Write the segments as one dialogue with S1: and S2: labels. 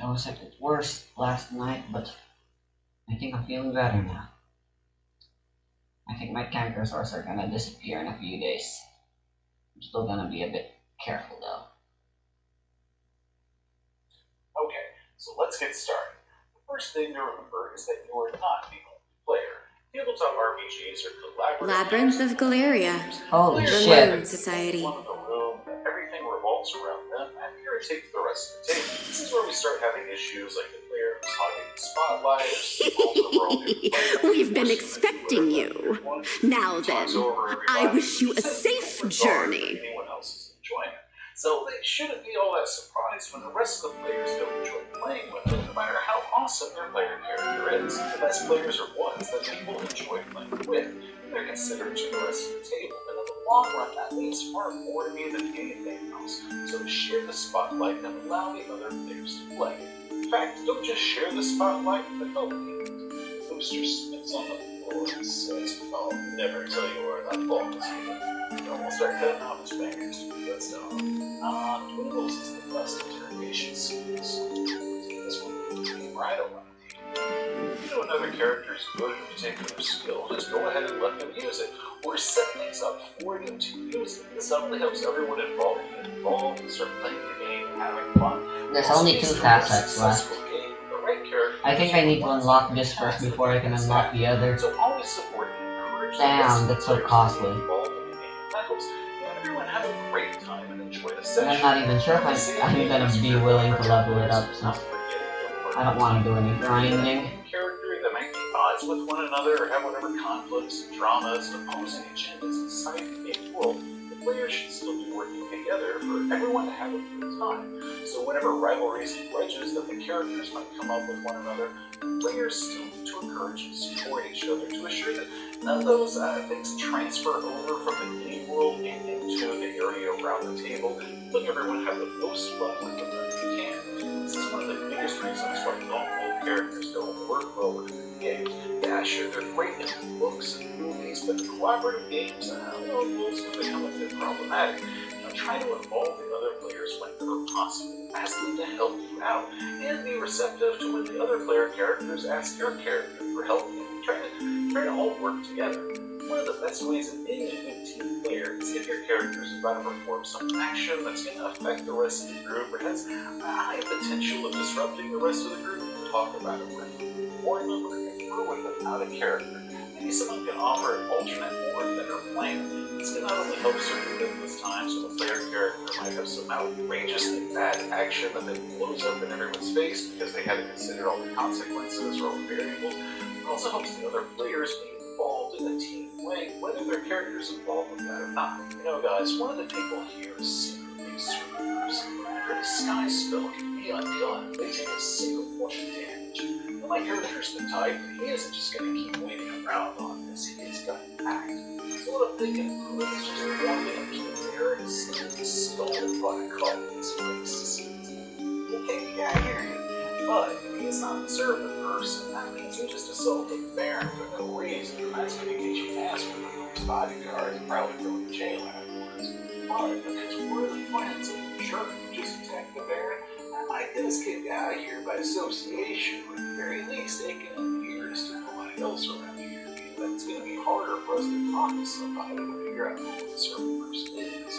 S1: I was at its worst last night, but I think I'm feeling better now. I think my canker sores are gonna disappear in a few days. I'm still gonna be a bit careful though.
S2: Okay, so let's get started. The first thing to remember is that you are not the only player. Tabletop RPGs are collaborative.
S3: Labyrinth of Galleria.
S1: Holy
S3: The
S1: shit.
S3: Moon Society.
S2: One in the room, everything revolves around them, and irritates the rest of the table. This is where we start having issues like the player hogging the spotlight,
S3: We've been expecting you. Now then, I wish you a safe journey.
S2: Anyone else is enjoying it. So they shouldn't be all that surprised when the rest of the players don't enjoy playing with them, no matter how awesome their player character is. The best players are ones that people enjoy playing with, and they're considered to the rest of the table. And in the long run, that means far more to me than anything else. So share the spotlight and allow the other players to play. In fact, don't just share the spotlight, but help me. The booster spits on the floor and says, "I'll never tell you where that ball is here." Don't we'll start cutting off his fingers. Good stuff. Dwindles is the best interrogation skills. This one came right over the table. If you know another character is good at a particular skill, just go ahead and let them use it, or set things up for them to use it. This not only helps everyone involved get involved and start playing the game and having fun.
S1: There's only 2 facets left. I think I need to unlock this first before I can unlock the other.
S2: So always support and encourage
S1: Damn, that's so costly.
S2: Everyone have a great time and enjoy the
S1: And
S2: session.
S1: I'm not even sure if I'm gonna be willing to level it up since I don't want to do any grinding.
S2: Character that might be at odds with one another or have whatever conflicts, dramas, and opposing agendas inside the game world, the players should still be working together for everyone to have a good time. So whatever rivalries and grudges that the characters might come up with one another, the players still need to encourage and support each other to assure that none of those things transfer over from the game world and into the area around the table, letting everyone have the most fun with them that they can. This is one of the biggest reasons why non-role characters don't work well with the game. Yeah, sure, they're great in books and movies, but in collaborative games, roles can become a bit problematic. Try to involve the other players whenever possible. Ask them to help you out, and be receptive to when the other player characters ask your character for help, and try to all work together. One of the best ways of being a good team player is if your character is about to perform some action that's going to affect the rest of the group or has a high potential of disrupting the rest of the group. Talk about it with them. Or remember, confer with them out of character. Maybe someone can offer an alternate or better plan. This can not only help circumvent times when the player character might have some outrageously bad action that then blows up in everyone's face because they hadn't considered all the consequences or all the variables. It also helps the other players be involved in a team way, whether their character's involved with that or not. You know, guys, one of the people here is secretly super person. Their disguise spell can be undone. They take a single point of damage. Well, my character's been tight, but he isn't just going to keep waiting around on this. He is going to act. So what I'm thinking is just walking up to the mirror and seeing the skull by calling his face to see it. Okay, yeah, I hear you. But if he's not serving the person, that means you just assaulted the Baron for no reason. And that's going to get you asked for his bodyguard and probably go to jail afterwards. But because we're the friends of the church who just attacked the Baron, I might get this kid out of here by association, or at the very least, they can appear to nobody else around here. It's going to be harder for us to talk to somebody to figure out who the certain person is.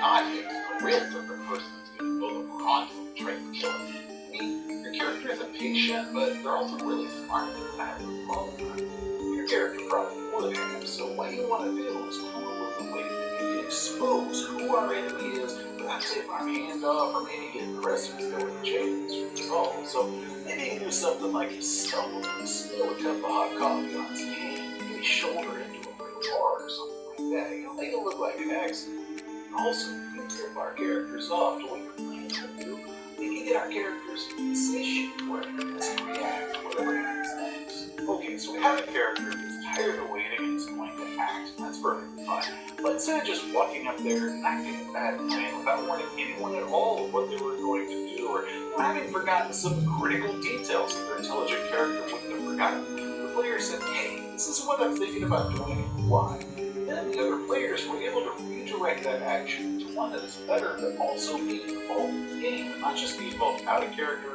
S2: I think a real different person is going to go over onto him and try to kill him. I mean, your character is impatient, but they're also really smart and bad in the long run. Your character probably would have, so what you want to do is come up with a way that you can expose who our enemy is without taking our hand off or maybe getting the rest of us going to jail as a result. So maybe you do something like you stumble and spill a cup of hot coffee on his hand. Shoulder into a car or something like that. Make it look like an accident. Also, you can tip our characters off to what you're planning to do. We can get our characters in a position where they're going to react to whatever happens next. Okay, so we have a character who's tired of waiting and is going to act. That's perfectly fine. But instead of just walking up there and acting a bad plan without warning anyone at all of what they were going to do, or having forgotten some critical details that their intelligent character wouldn't have forgotten, the player said, "Hey, this is what I'm thinking about doing and why." Then the other players were able to redirect that action to one that is better, but also be involved in the game and not not just being both out of character,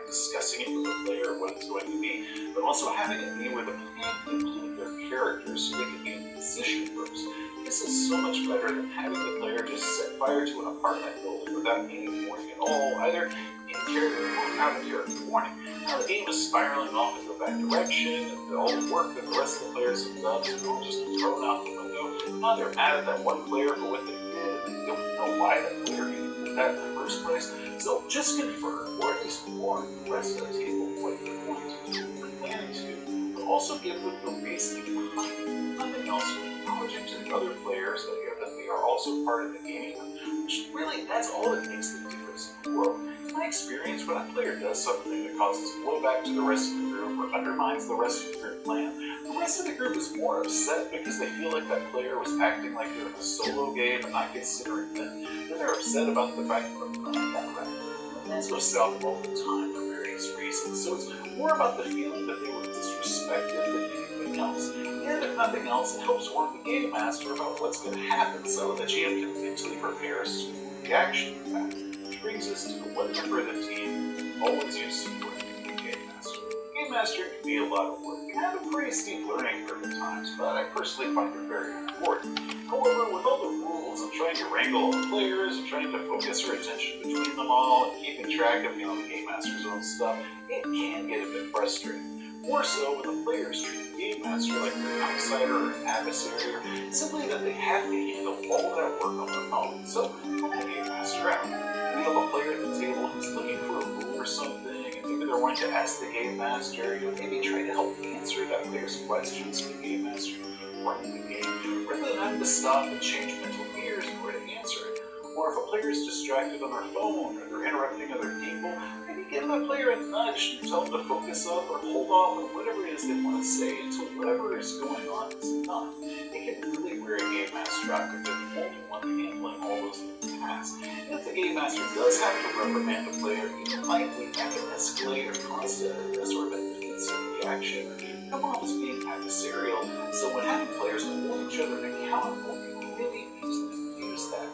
S2: discussing it with the player what it's going to be, but also having it be where the player can include their characters so they can be in position first. This is so much better than having the player just set fire to an apartment building without any warning at all, either in character or out of character warning. Now the game is spiraling off into a bad direction, and all the work that the rest of the players have done is all just thrown out the window. Now they're mad at that one player for what they did, and they don't know why that player even did that in the first place. So just confirm, or at least warn the rest of the table what you're going to do and planning to do, but also give them the reasoning behind it. Nothing else, acknowledging to the other players that they are also part of the game, which really, that's all that makes the difference in the world. In my experience, when a player does something that causes blowback to the rest of the group or undermines the rest of the group plan, the rest of the group is more upset because they feel like that player was acting like they're in a solo game and not considering them. And they're upset about the fact that they're playing that way. And things go south all the time for various reasons. So it's more about the feeling that they were disrespected than anything else. And if nothing else, it helps warn the game master about what's going to happen so that GM can mentally prepare a suitable reaction to that. Which brings us to what member of the team always used to work with the game master. Game master can be a lot of work. You have a pretty steep learning curve at times, but I personally find it very important. However, with all the rules and trying to wrangle all the players and trying to focus your attention between them all and keeping track of, the game master's own stuff, it can get a bit frustrating. More so when the players treat the game master like they're an outsider or an adversary, or simply that they have to handle all that work on their own. So, help the game master out. We have a player at the table who's looking for a rule or something, and maybe they're wanting to ask the game master, maybe try to help answer that player's questions to the game master running the game, rather than having to stop and change mental gears in order to answer it. Or if a player is distracted on their phone or they're interrupting other people, maybe give that player a nudge and tell them to focus up or hold off on whatever it is they want to say until whatever is going on is done. It can really wear a game master out if they're the only one handling all those tasks. And if the game master does have to reprimand a player, even likely have to escalate or cause a sort of a defensive reaction or come off as being adversarial. So when having players hold each other accountable, it really needs to use that.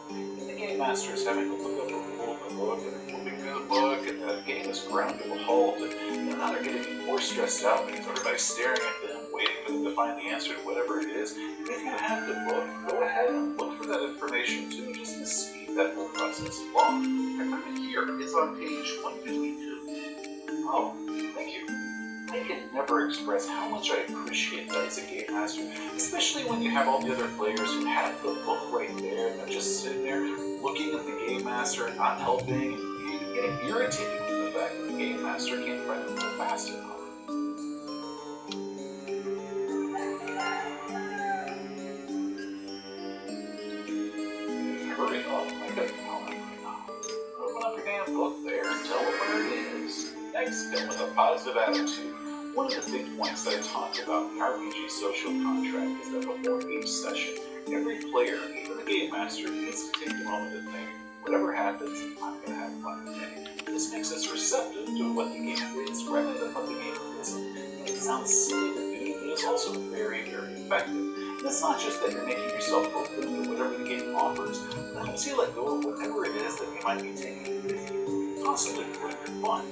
S2: Game master is having to look up a rule in the book and moving through the book, and the game is ground to a halt, and now they're getting more stressed out because everybody's staring at them, waiting for them to find the answer to whatever it is. If you have the book, go ahead and look for that information too, just to speed that whole process along. I find it here. It's on page 152. Oh, thank you. I can never express how much I appreciate that as a game master, especially when you have all the other players who have the book right there and they're just sitting there looking at the game master and not helping and getting irritated with the fact that the game master can't find the book fast enough. Hurry up, I gotta tell them right now. Open up your damn book there and tell them where it is. Next, come with a positive attitude. One of the big points that I talked about in the RPG social contract is that before each session, every player, even the game master, needs to take a moment to think, whatever happens, I'm going to have fun today. This makes us receptive to what the game is rather than what the game isn't. It sounds silly to do, but it's also very, very effective. And it's not just that you're making yourself open to whatever the game offers, but it helps you let go of whatever it is that you might be taking with you, possibly for your fun.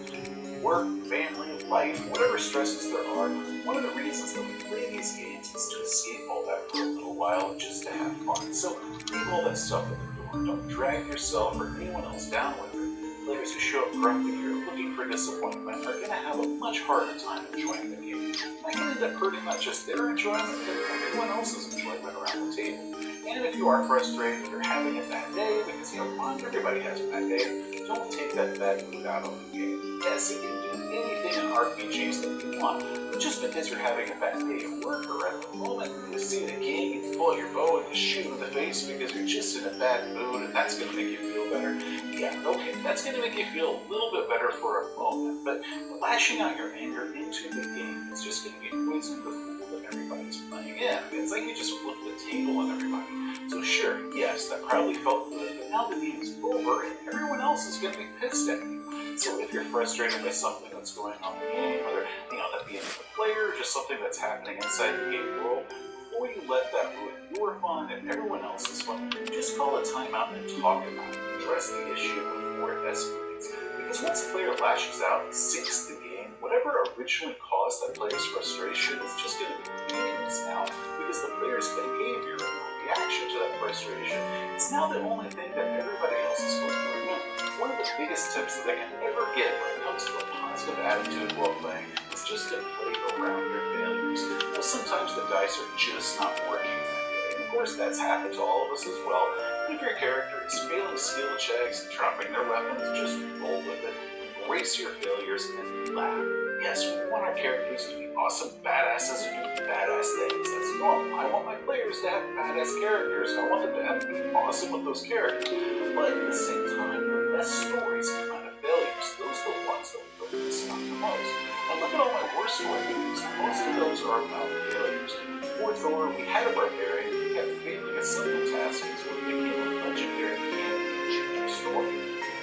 S2: Work, family, life, whatever stresses there are, one of the reasons that we play these games is to escape all that for a little while and just to have fun. So leave all that stuff at the door. Don't drag yourself or anyone else down with it. Players who show up grumpy or looking for disappointment are going to have a much harder time enjoying the game. That can end up hurting not just their enjoyment, but everyone else's enjoyment around the table. And if you are frustrated or having a bad day, because everybody has a bad day, don't take that bad mood out on the game. Yes, you can do anything in RPGs that you want, but just because you're having a bad day at work or at the moment you see the king and you pull your bow and you shoot him in the face because you're just in a bad mood and that's going to make you feel better. Yeah, okay, that's going to make you feel a little bit better for a moment, but lashing out your anger into the game is just going to be poison the pool that everybody's playing in. It's like you just flipped the table on everybody. So sure, yes, that probably felt good, but now the game is over and everyone else is going to be pissed at you. So if you're frustrated by something that's going on in the game, whether that be the player or just something that's happening inside the game world, before you let that ruin your fun and everyone else's fun, just call a timeout and talk about it. Address the issue before it escalates. Once a player lashes out and sinks the game, whatever originally caused that player's frustration is just going to be meaningless now, because the player's behavior and reaction to that frustration is now the only thing that everybody else is supposed to remember. One of the biggest tips that I can ever get when it comes to a positive attitude while playing is just to play around your failures. Well, sometimes the dice are just not working that day, and of course that's happened to all of us as well. And if your character is failing skill checks and dropping their weapons, just roll with it, embrace your failures, and laugh. Yes, we want our characters to be awesome badasses who do badass things. That's normal. I want my players to have badass characters, and I want them to be awesome with those characters. But at the same time, the best stories come out of failures. Those are the ones that we focus on the most. Now look at all my war story movies. Most of those are about failures. For Thor, we had a barbarian who kept failing a simple task until it became a legendary canon story.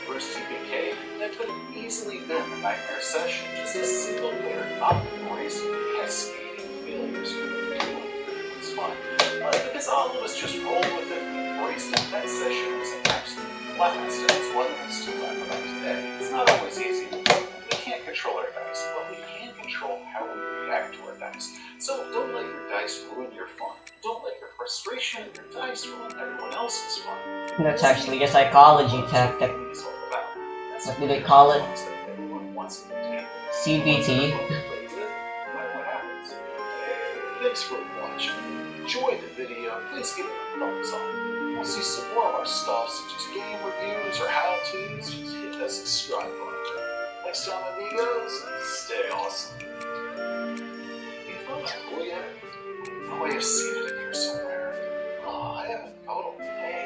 S2: First TPK, that could have easily been a nightmare session. Just a single player not embracing cascading failures for the game. It was fun. Because all of us just rolled with it and embraced it. That session was an absolute blast, and it's one that I still laugh about today. It's not always easy. We can't control our dice, but we can control how we react to our dice. So don't let your dice ruin your fun. Don't let your frustration and your dice ruin everyone else's fun.
S1: That's actually a psychology tactic. What do they call it? CBT.
S2: Thanks for watching. Enjoy the video. Please give it a thumbs up. Want to see some more of our stuff, such as game reviews or how-tos? Just hit that subscribe button. Next time, amigos, stay awesome. You found that boy yet? I know I have seen it in here somewhere. Oh, I haven't found him. Hey.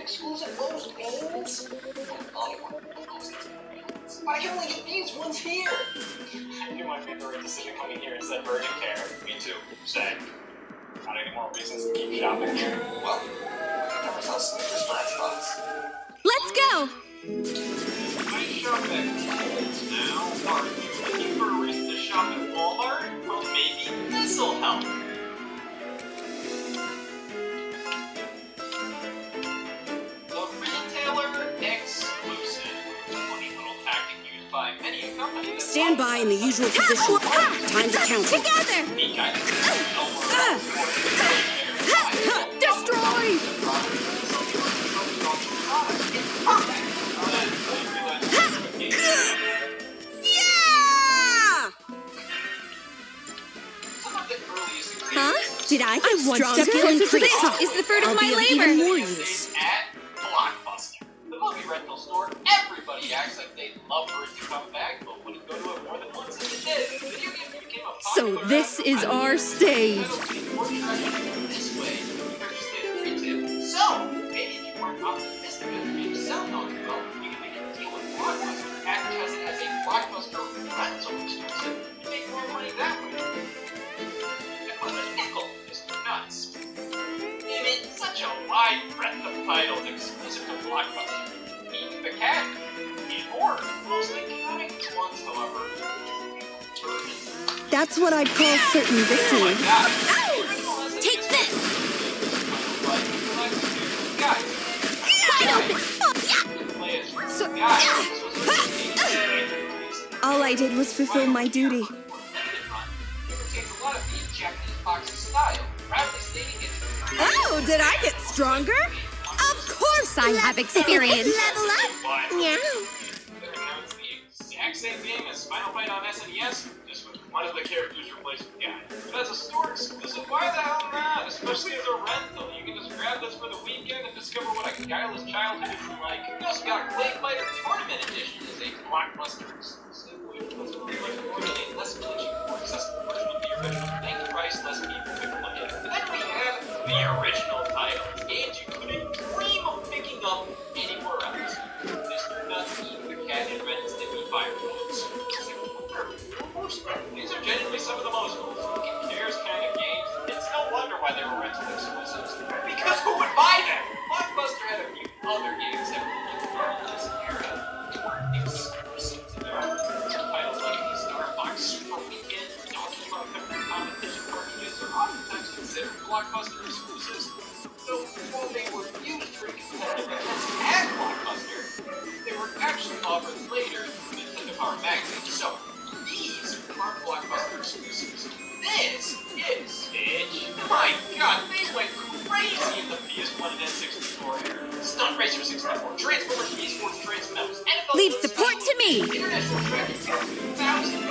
S4: exclusive Lowe's beans? I can only get these ones here.
S5: You might make the right decision coming here instead of urgent care. Me too. Same. Not any more reasons to keep shopping here.
S4: Well, I never saw sneakers for Xbox.
S3: Let's go!
S5: I shop at Kohl's now. Are you looking for a reason to shop at Walmart? Well, maybe this'll help. The retailer exclusive. Funny little tactic used by many companies.
S3: Stand by in the usual position. Time to count. Together!
S5: Be kind.
S3: Destroy! Yeah! Huh? Did I get stronger?
S6: One step closer to the top.
S3: This is the fruit of
S6: I'll
S3: my
S6: be of
S3: labor.
S6: even more use.
S5: At Blockbuster. everybody acts like they'd love for it to come back, but wouldn't go to it more than once if it did. Video games became a
S3: So
S5: popular
S3: this is our stage.
S5: this way compared to standard retail. So, maybe if you weren't optimistic as your game's selling on your own, you can make a deal with Blockbuster, advertise it as a Blockbuster rental exclusive, and make more money that way. And with a nickel is nuts. Name it such a wide breadth of titles exclusive to Blockbuster. Eating the cat, and more. Mostly counting ones, however.
S3: That's what I'd call certain
S5: Oh
S3: victory.
S5: my god.
S3: Ow! Take this!
S5: Guys,
S3: Wide open!
S5: play it.
S3: So,
S5: Guys, this was a
S3: all I did was fulfill my duty.
S5: limited run. It retains a lot of the Japanese box style, proudly stating it's
S3: Oh, did I get stronger? Of course I have experience. Level up. Yeah.
S5: It's the exact same game as Final Fight on SNES, just with one of the characters replaced with Guy. But as a store exclusive, why the hell not? Especially as a rental. You can just grab this for the weekend and discover what a guileless childhood is like. We also got Clay Fighter Tournament Edition as a Blockbuster exclusive, which was really much more than a less glitchy, more accessible version of the original. Thank price, less people could play it. And then we have the original titles, games you couldn't dream of picking up anywhere else. Mr. Nuts, Eat the Cat, and Ren and Stimpy Fireflies. These are genuinely some of the most who cares kind of games. It's no wonder why they were rental exclusives. Because who would buy them? Blockbuster had a few other games that were popular in this era that weren't exclusive to them. Titles like the Star Fox Super Weekend, Donkey Kong Country Competition cartridges are oftentimes considered Blockbuster exclusives. So while they were used for competitive events at Blockbuster, they were actually offered later in Nintendo Power Magazine. So these aren't Blockbuster exclusives. This is Stitch. My god, they went crazy in the PS1 and N64 era. Stunt Racer 64, Transformers, Esports, Transformers, NFL
S3: Leave support to me.
S5: International Track and Field 2000.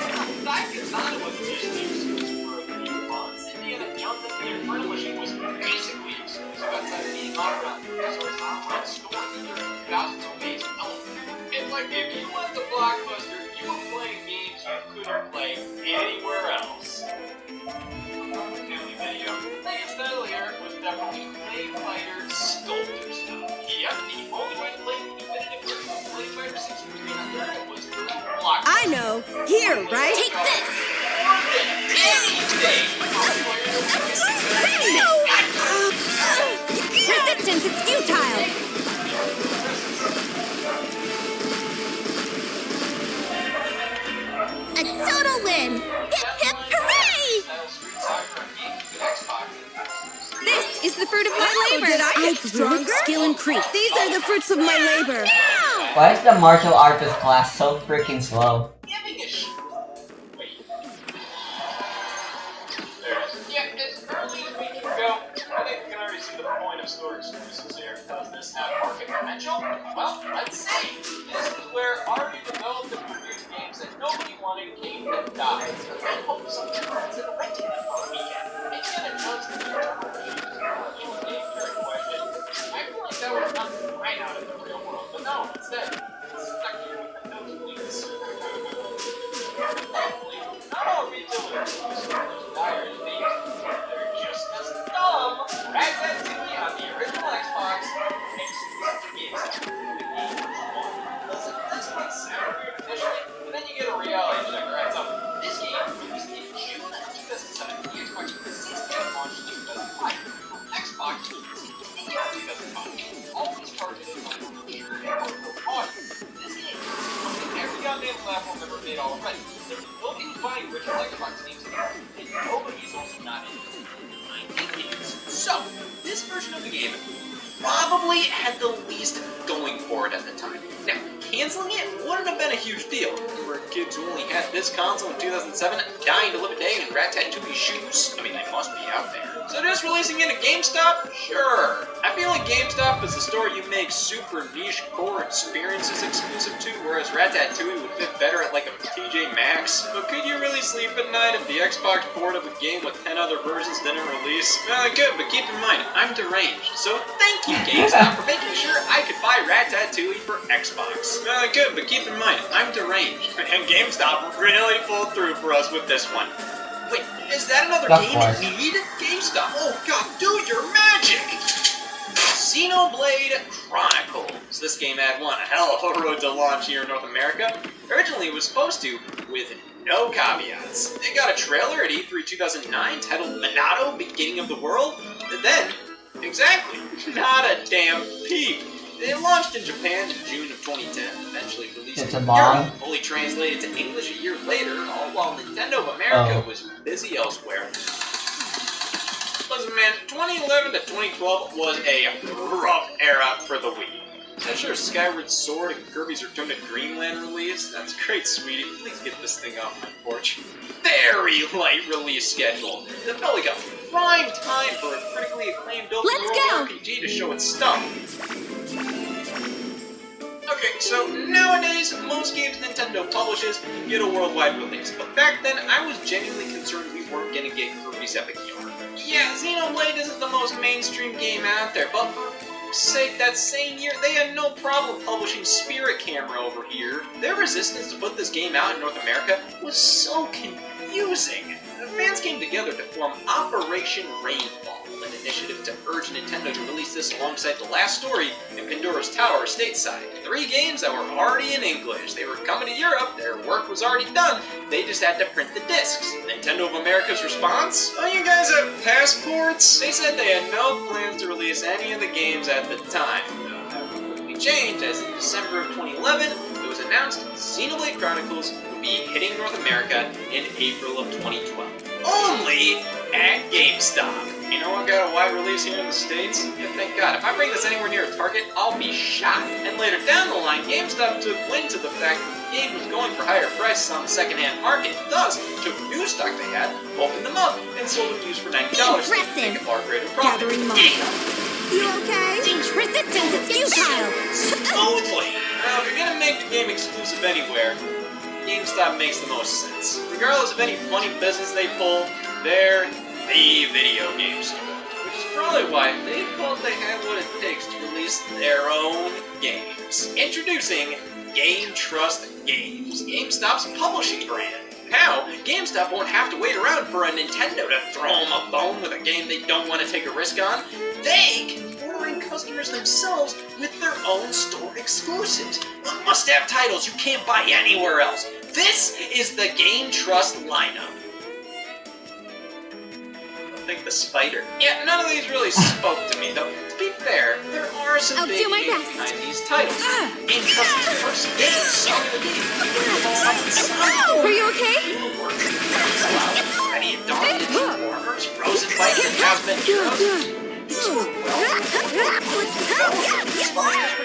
S5: Daikatana was just exclusive for a few months. Indiana Jones and the Infernal Machine was basically exclusive outside of being offered on Resorts Online Store either in 2000 or maybe It's like if you went to Blockbuster, you were playing games you couldn't play anywhere else. Family video. Like its title here was definitely Clay Fighter Sculptor stuff. Yep, the only way to play the definitive version of Clay Fighter 6300 was through Blockbuster.
S3: I know. Here, right? Take this.
S5: More than anything,
S3: Resistance is futile. A total win! Hip hip hooray! This is the fruit of my labor. Did I get stronger? Skill increase. These are the fruits of my labor.
S1: Why is the martial artist class so freaking slow?
S5: Giving a sh... Wait. There it is. Yeah, as early as we can go, I think we can already see the point of store exclusives here. Does this have market potential? Well, let's see. This is where already developed and produced games that nobody wanted came and died. And then hope something runs and renting them on a weekend. Indiana Jones and the Infernal Machine is a game here in question. I feel like that would not right out in the real world, but no, instead, it's stuck here with the nosebleeds. Thankfully, not all retailers exclusive to those dire names. They're just as dumb. Ratatouille on the original Xbox, exclusive to GameStop. The game was one. Listen, this might sound weird initially, but then you get a reality check right up. This game released in June of 2007. The Xbox 360 launched in 2005. Xbox released in 2005. Always targeted by the mature and hardcore audience. This game is something every goddamn platform ever made already. Nobody's buying original Xbox games anymore, and nobody's also not into games. So, this version of the game probably had the least going for it at the time. Now, canceling it wouldn't have been a huge deal. For kids who only had this console in 2007, dying to live a day in Ratatouille's shoes, I mean, they must be out there. So just releasing it at GameStop? Sure. I feel like GameStop is the store you make super niche core experiences exclusive to, whereas Ratatouille would fit better at like a TJ Maxx. But could you really sleep at night if the Xbox port of a game with 10 other versions didn't release? Well, good, but keep in mind, I'm deranged. So thank you, GameStop, for making
S2: sure I could buy Ratatouille for Xbox. Good, but keep in mind, I'm deranged. And GameStop really pulled through for us with this one. Wait, is that another
S1: Of
S2: game
S1: course.
S2: in need? GameStop, oh god, do your magic! Xenoblade Chronicles. This game had one hell of a road to launch here in North America. Originally, it was supposed to, with no caveats. It got a trailer at E3 2009 titled Minato, Beginning of the World. And then, exactly, not a damn peep. It launched in Japan in June of 2010, eventually released
S1: It's
S2: in
S1: a bomb.
S2: Europe, fully translated to English a year later, all while Nintendo of America was busy elsewhere. Listen, man, 2011 to 2012 was a rough era for the Wii. I'm sure Skyward Sword and Kirby's Return to Dreamland release. That's great, sweetie. Please get this thing off my porch. Very light release schedule. It felt like a prime time for a critically acclaimed open world RPG to show its stuff. Okay, so nowadays, most games Nintendo publishes get a worldwide release, but back then I was genuinely concerned we weren't gonna get Kirby's Epic Yarn. Yeah, Xenoblade isn't the most mainstream game out there, but for fuck's sake, that same year they had no problem publishing Spirit Camera over here. Their resistance to put this game out in North America was so confusing. The fans came together to form Operation Rainfall, an initiative to urge Nintendo to release this alongside The Last Story and Pandora's Tower stateside. 3 games that were already in English. They were coming to Europe, their work was already done, they just had to print the discs. Nintendo of America's response? Oh, you guys have passports? They said they had no plans to release any of the games at the time. That would quickly change, as in December of 2011, it was announced Xenoblade Chronicles would be hitting North America in April of 2012. Only at GameStop. You know what got a wide release here in the States? Yeah, thank God. If I bring this anywhere near a Target, I'll be shot. And later down the line, GameStop took wind to the fact that the game was going for higher prices on the second-hand market. Thus, took new stock they had, opened them up, and sold them used for $90 to make a far greater profit.
S3: Gathering momentum. You okay? Resistance is futile.
S2: Smoothly. Now, if you're gonna make the game exclusive anywhere, GameStop makes the most sense. Regardless of any funny business they pull, they're the video game store. Which is probably why they felt they had what it takes to release their own games. Introducing Game Trust Games, GameStop's publishing brand. Now, GameStop won't have to wait around for a Nintendo to throw them a bone with a game they don't want to take a risk on. They can lure in customers themselves with their own store exclusives. Must-have titles you can't buy anywhere else. This is the Game Trust lineup. I think the spider. Yeah, none of these really spoke to me, though. To be fair, there are some
S3: I'll
S2: big
S3: do my
S2: names
S3: best.
S2: behind these titles. Game Trust's first game, Song of the Deep.
S3: Are you okay?
S2: Ready at Dawn, Informers, Frozen Bike, and Hazbin Heroes. These were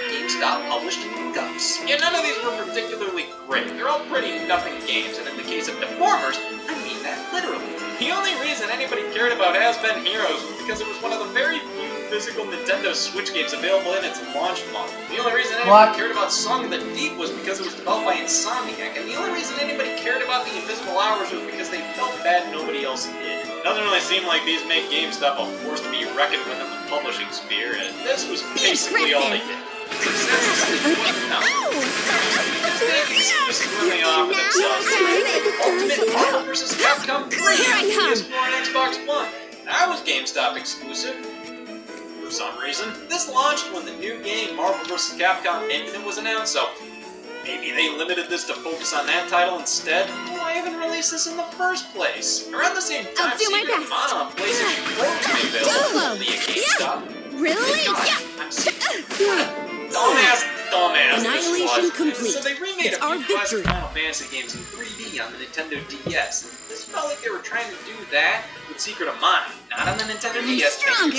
S2: GameStop published hookups. Yeah, none of these were particularly great. They're all pretty nothing games, and in the case of Deformers, I mean that literally. The only reason anybody cared about Hazbin Heroes was because it was one of the very few physical Nintendo Switch games available in its launch month. The only reason anybody cared about Song of the Deep was because it was developed by Insomniac, and the only reason anybody cared about the Invisible Hours was because they felt bad nobody else did. It doesn't really seem like these make GameStop a force to be reckoned with in the publishing sphere, and this was basically all they did. Ultimate Marvel vs. Capcom 3 on PS4 and Xbox One. That was GameStop exclusive. For some reason, this launched when the new game Marvel vs. Capcom Infinite was announced, so maybe they limited this to focus on that title instead? Why even release this in the first place? Around the same time, Secret of Mana on PlayStation 4 was available only at GameStop.
S3: Really?
S2: God, I'm so dumbass.
S3: Annihilation complete.
S2: So they remade
S3: It's
S2: a
S3: our
S2: few classic
S3: victory.
S2: Final Fantasy games in 3D on the Nintendo DS. This felt like they were trying to do that with Secret of Mana, not on the Nintendo DS.
S3: stronger.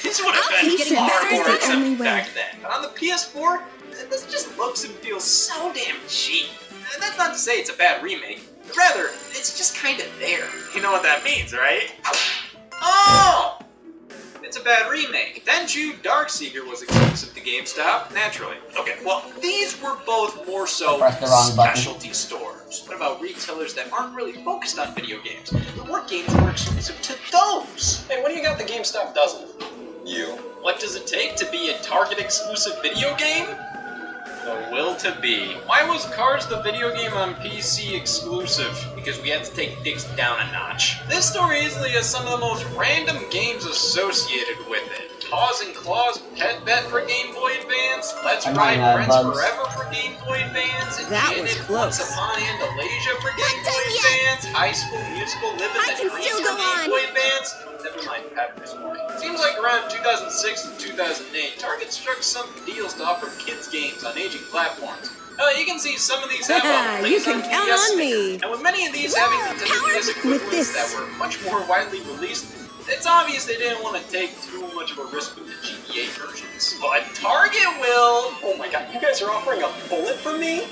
S2: This would have
S3: I'll
S2: been
S3: take it
S2: far
S3: back.
S2: more
S3: That's the only
S2: accepted
S3: way.
S2: back then. But on the PS4, this just looks and feels so damn cheap. And that's not to say it's a bad remake. Rather, it's just kind of there. You know what that means, right? Oh! It's a bad remake. Denju Darkseeker was exclusive to GameStop, naturally. Okay, well, these were both more so
S1: Press the wrong button.
S2: specialty stores. What about retailers that aren't really focused on video games? What games were exclusive to those?
S6: Hey, what do you got that GameStop doesn't? You.
S2: What does it take to be a Target exclusive video game? The will to be. Why was Cars the video game on PC exclusive? Because we had to take dicks down a notch. This story easily has some of the most random games associated with it. Paws and Claws Pet Bet for Game Boy Advance, Let's Ride Friends Forever for Game Boy Advance, and
S3: That was
S2: Janet
S3: close.
S2: Once Upon Andalasia for Game Boy
S3: done yet.
S2: Advance, High School Musical Living
S3: I
S2: the
S3: can
S2: Dream
S3: still
S2: for
S3: go
S2: Game
S3: on.
S2: Boy Advance. Never mind, pattern is forming. Seems like around 2006 and 2008, Target struck some deals to offer kids games on aging platforms. You can see some of these have
S3: You can count on me.
S2: And with many of these having Nintendo DS equivalents that were much more widely released, it's obvious they didn't want to take too much of a risk with the GBA versions. But Target will!
S6: Oh my god, you guys are offering a bullet for me?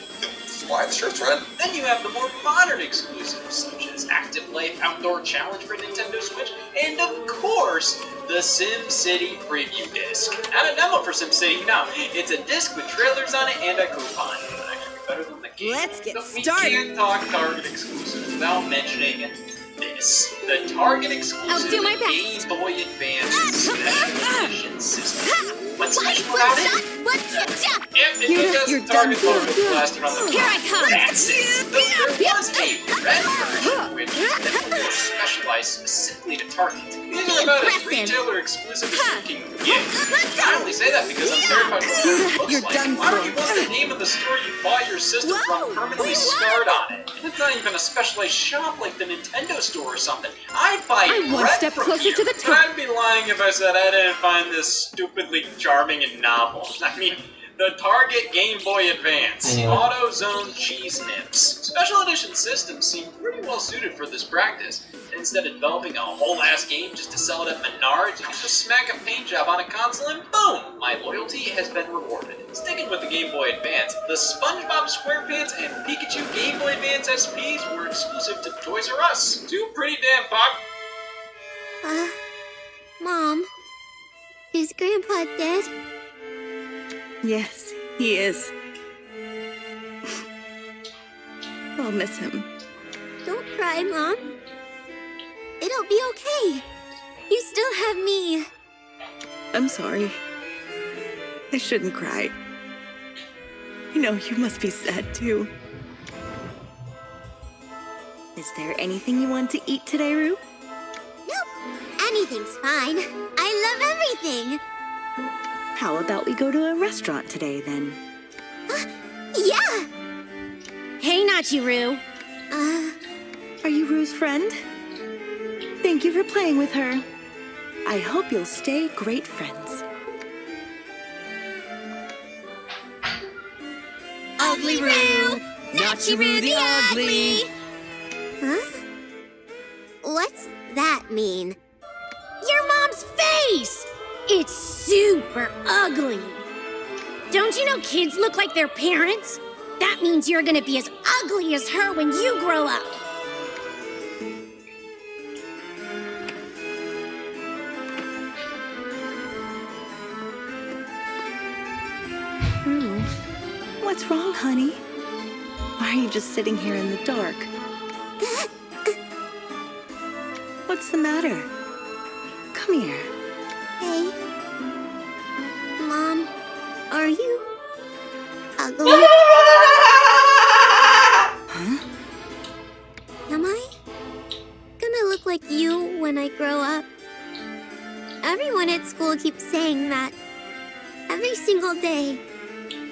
S4: Why the shirt's red?
S2: Then you have the more modern exclusives, such as Active Life Outdoor Challenge for Nintendo Switch, and of course, the SimCity preview disc. And a demo for SimCity. Now, it's a disc with trailers on it and a coupon. It would actually be better than the game.
S3: Let's get
S2: But we
S3: started.
S2: can't talk Target exclusives without mentioning this. The Target exclusive
S3: I'll do my best.
S2: Game Boy Advance Special Edition system. What's special about it? If it
S3: You're
S2: does Target
S3: done
S2: logo
S3: for.
S2: plastered on the
S3: Here
S2: front.
S3: I come.
S2: That's it. Though there was a red version, which definitely was specialized specifically to Target. These are about as
S3: Impressive.
S2: retailer exclusive as you can get. I only say that because I'm terrified of what it looks
S3: You're
S2: like.
S3: done
S2: Why don't you
S3: for.
S2: want the name of the store you bought your system from permanently scarred on it? And it's not even a specialized shop like the Nintendo store or something. I'd buy
S3: I'm one
S2: bread
S3: step
S2: from
S3: closer
S2: here.
S3: to the
S2: But
S3: top.
S2: I'd be lying if I said I didn't find this stupidly charming and novel. I mean, the Target Game Boy Advance.
S1: I knew it.
S2: Auto-Zone Cheese Nips. Special Edition systems seem pretty well suited for this practice. Instead of developing a whole-ass game just to sell it at Menards, you can just smack a paint job on a console and boom! My loyalty has been rewarded. Sticking with the Game Boy Advance, the SpongeBob SquarePants and Pikachu Game Boy Advance SPs were exclusive to Toys R Us. Two pretty damn pop.
S3: Mom, is Grandpa dead?
S7: Yes, he is. I'll miss him.
S3: Don't cry, Mom. It'll be okay. You still have me.
S7: I'm sorry. I shouldn't cry. I know you must be sad too. Is there anything you want to eat today, Rue?
S3: Nope. Anything's fine. I love everything.
S7: How about we go to a restaurant today then?
S3: Yeah. Hey, Nachiru.
S7: Are you Rue's friend? Thank you for playing with her. I hope you'll stay great friends.
S3: Ugly Roo. Nachiru the Ugly. Huh? What's that mean? Your mom's face! It's super ugly. Don't you know kids look like their parents? That means you're gonna be as ugly as her when you grow up.
S7: Rue, what's wrong, honey? Why are you just sitting here in the dark? What's the matter? Come here.
S3: Hey. Mom, are you ugly?
S7: Huh?
S3: Am I gonna look like you when I grow up? Everyone at school keeps saying that. Every single day.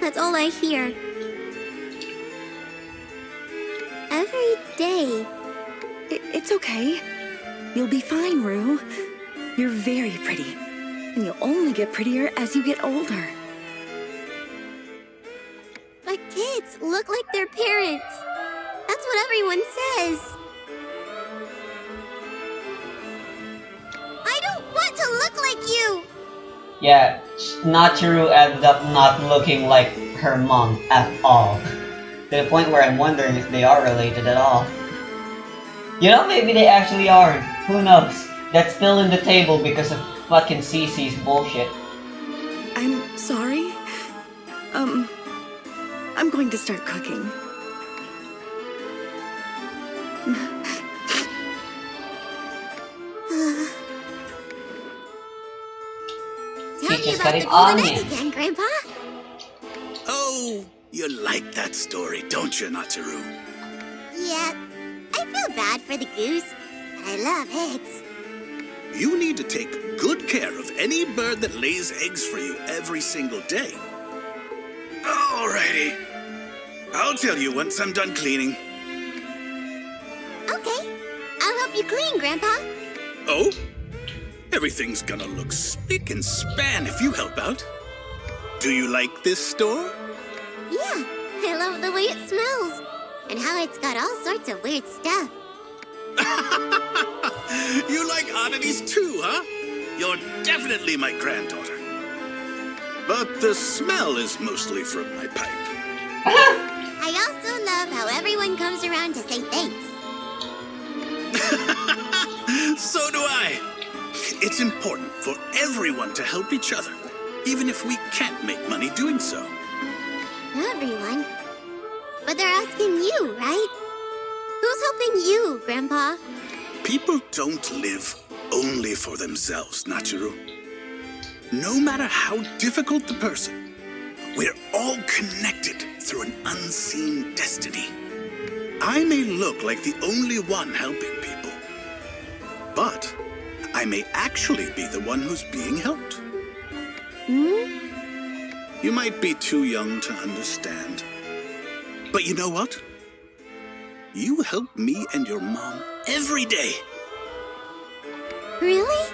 S3: That's all I hear. Every day.
S7: It's okay. You'll be fine, Rue. You're very pretty. And you'll only get prettier as you get older.
S3: But kids look like their parents. That's what everyone says. I don't want to look like you.
S1: Yeah, Nachiru ended up not looking like her mom at all. To the point where I'm wondering if they are related at all. You know, maybe they actually aren't. Who knows? That's still in the table because of fucking Cece's bullshit.
S7: I'm sorry. I'm going to start cooking.
S3: Tell about
S1: getting
S3: the golden
S1: on
S3: egg
S1: him.
S3: again, Grandpa?
S8: Oh, you like that story, don't you, Nachiru?
S3: Yeah, I feel bad for the goose, but I love eggs.
S8: You need to take good care of any bird that lays eggs for you every single day. Alrighty. I'll tell you once I'm done cleaning.
S3: Okay, I'll help you clean, Grandpa.
S8: Oh? Everything's gonna look spick and span if you help out. Do you like this store?
S3: Yeah, I love the way it smells, and how it's got all sorts of weird stuff.
S8: You like oddities too, huh? You're definitely my granddaughter. But the smell is mostly from my pipe.
S3: I also love how everyone comes around to say thanks.
S8: So do I. It's important for everyone to help each other, even if we can't make money doing so.
S3: Everyone? But they're asking you, right? Who's helping you, Grandpa?
S8: People don't live only for themselves, Nachiru. No matter how difficult the person, we're all connected through an unseen destiny. I may look like the only one helping people, but I may actually be the one who's being helped. You might be too young to understand, but you know what? You help me and your mom every day.
S3: Really?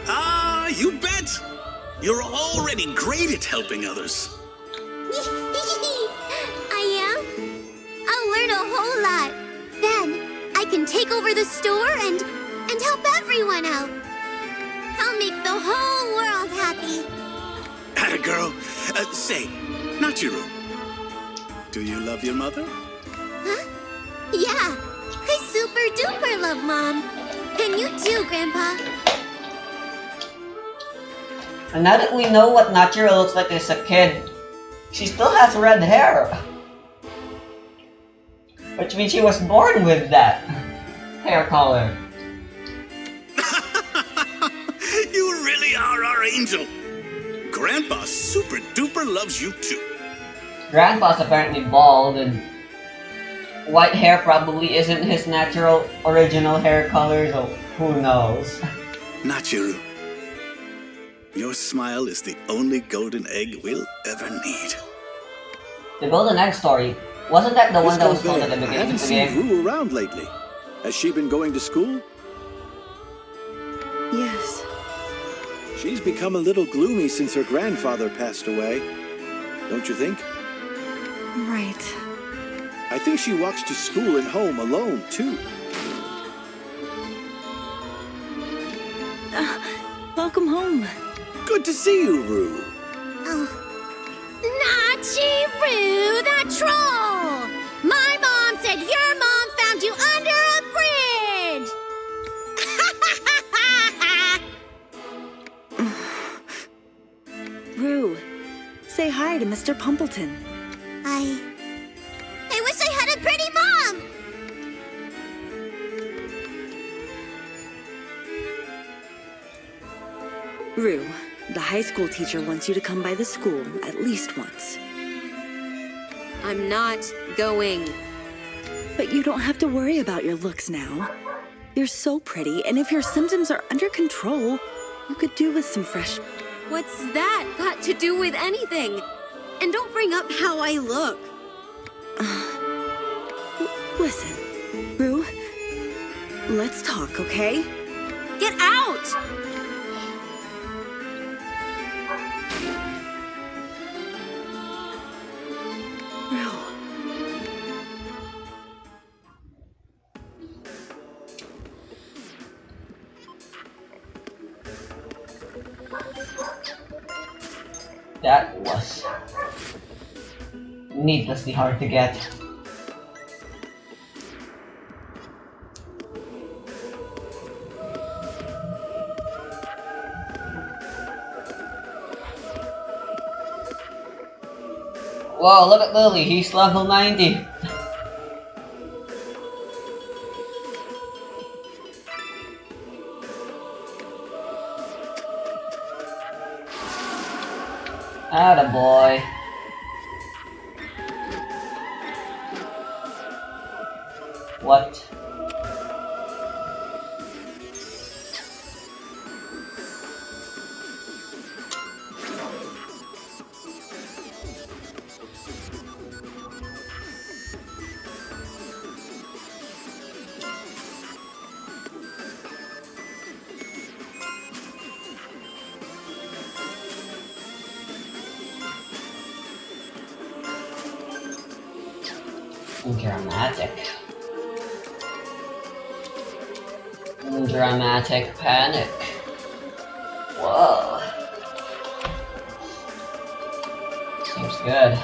S8: Ah, you bet! You're already great at helping others.
S3: I am? I'll learn a whole lot. Then I can take over the store and help everyone out. I'll make the whole world happy.
S8: Atta girl. Say, Nachiru, do you love your mother?
S3: Huh? Yeah, I super duper love Mom. And you too, Grandpa.
S1: And now that we know what Nachiro looks like as a kid, she still has red hair. Which means she was born with that hair color.
S8: You really are our angel. Grandpa super duper loves you too.
S1: Grandpa's apparently bald, and white hair probably isn't his natural original hair color, so who knows.
S8: Nachiru, your smile is the only golden egg we'll ever need.
S1: The golden egg story, wasn't that the one that was told at the
S9: I
S1: beginning
S9: haven't
S1: of the
S9: seen
S1: game?
S9: Rue around lately. Has she been going to school?
S7: Yes.
S9: She's become a little gloomy since her grandfather passed away. Don't you think?
S7: Right.
S9: I think she walks to school and home alone, too.
S7: Welcome home.
S9: Good to see you, Rue.
S3: Oh. Nachiru, the troll! My mom said your mom found you under a bridge!
S7: Rue, say hi to Mr. Pumpleton.
S3: I wish I had a pretty mom!
S7: Rue, the high school teacher wants you to come by the school at least once.
S10: I'm not going.
S7: But you don't have to worry about your looks now. You're so pretty, and if your symptoms are under control, you could do with some fresh...
S10: What's that got to do with anything? And don't bring up how I look.
S7: Listen, Rue, let's talk, okay?
S10: Get out!
S7: Rue.
S1: That was needlessly hard to get. Whoa, look at Lily, he's level 90. Attaboy. What? Dramatic. Dramatic panic. Whoa. Seems good.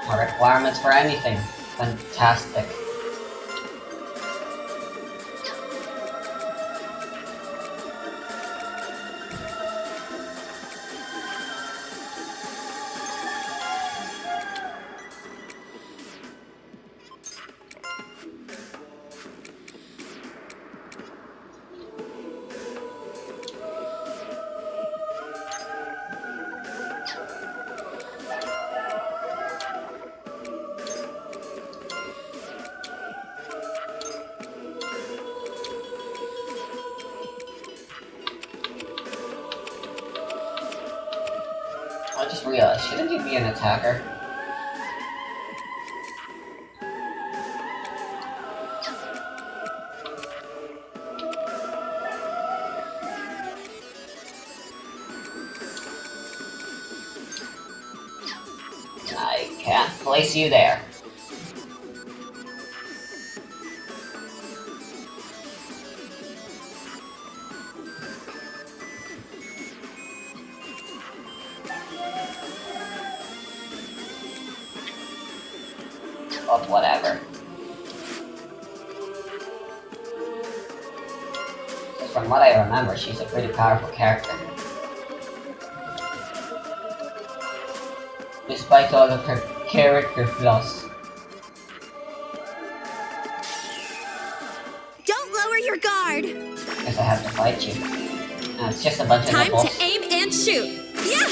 S1: More requirements for anything. Fantastic. I just realized, shouldn't you be an attacker? I can't place you there. But whatever. From what I remember, she's a pretty powerful character. Despite all of her character flaws.
S3: Don't lower your guard.
S1: Guess I have to fight you. It's just a bunch of
S10: Time
S1: nipples.
S10: to aim and shoot. Yeah.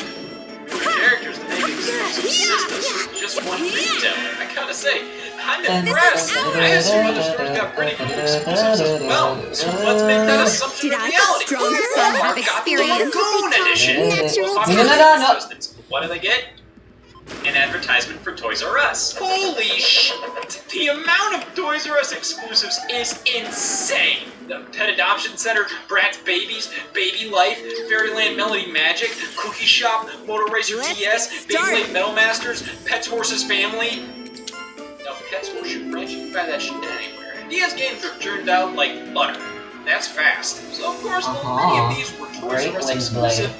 S2: Characters that make exclusive systems. Just one retailer. I gotta say, I'm impressed. I assume other stores got pretty cool exclusives as well. So let's make that assumption
S3: Did
S2: a
S3: I
S2: reality.
S3: stronger son have experience?
S2: Goon edition.
S3: Natural
S2: Well,
S1: No.
S2: what do they get? An advertisement for Toys R Us. Holy shit! The amount of Toys R Us exclusives is insane. The Pet Adoption Center, Bratz Babies, Baby Life, Fairyland Melody Magic, Cookie Shop, Motor Racer TS, Beyblade Metal Masters, Pets Horses Family. No, Pets Horseshoe Ranch, you can find that shit anywhere. And these games are turned out like butter. That's fast. So of course, though many of these were Toys R Us exclusive,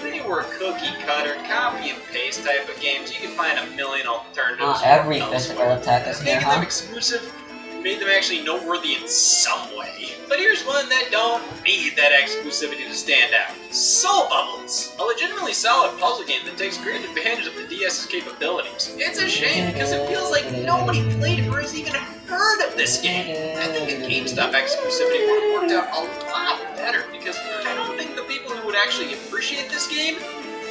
S2: they were cookie cutter, copy and paste type of games. You can find a million alternatives.
S1: Every physical attack is here,
S2: Making
S1: huh?
S2: them exclusive made them actually noteworthy in some way. But here's one that don't need that exclusivity to stand out. Soul Bubbles, a legitimately solid puzzle game that takes great advantage of the DS's capabilities. It's a shame because it feels like nobody played it or has even heard of this game. I think a GameStop exclusivity would have worked out a lot better because I don't think the people who would actually appreciate this game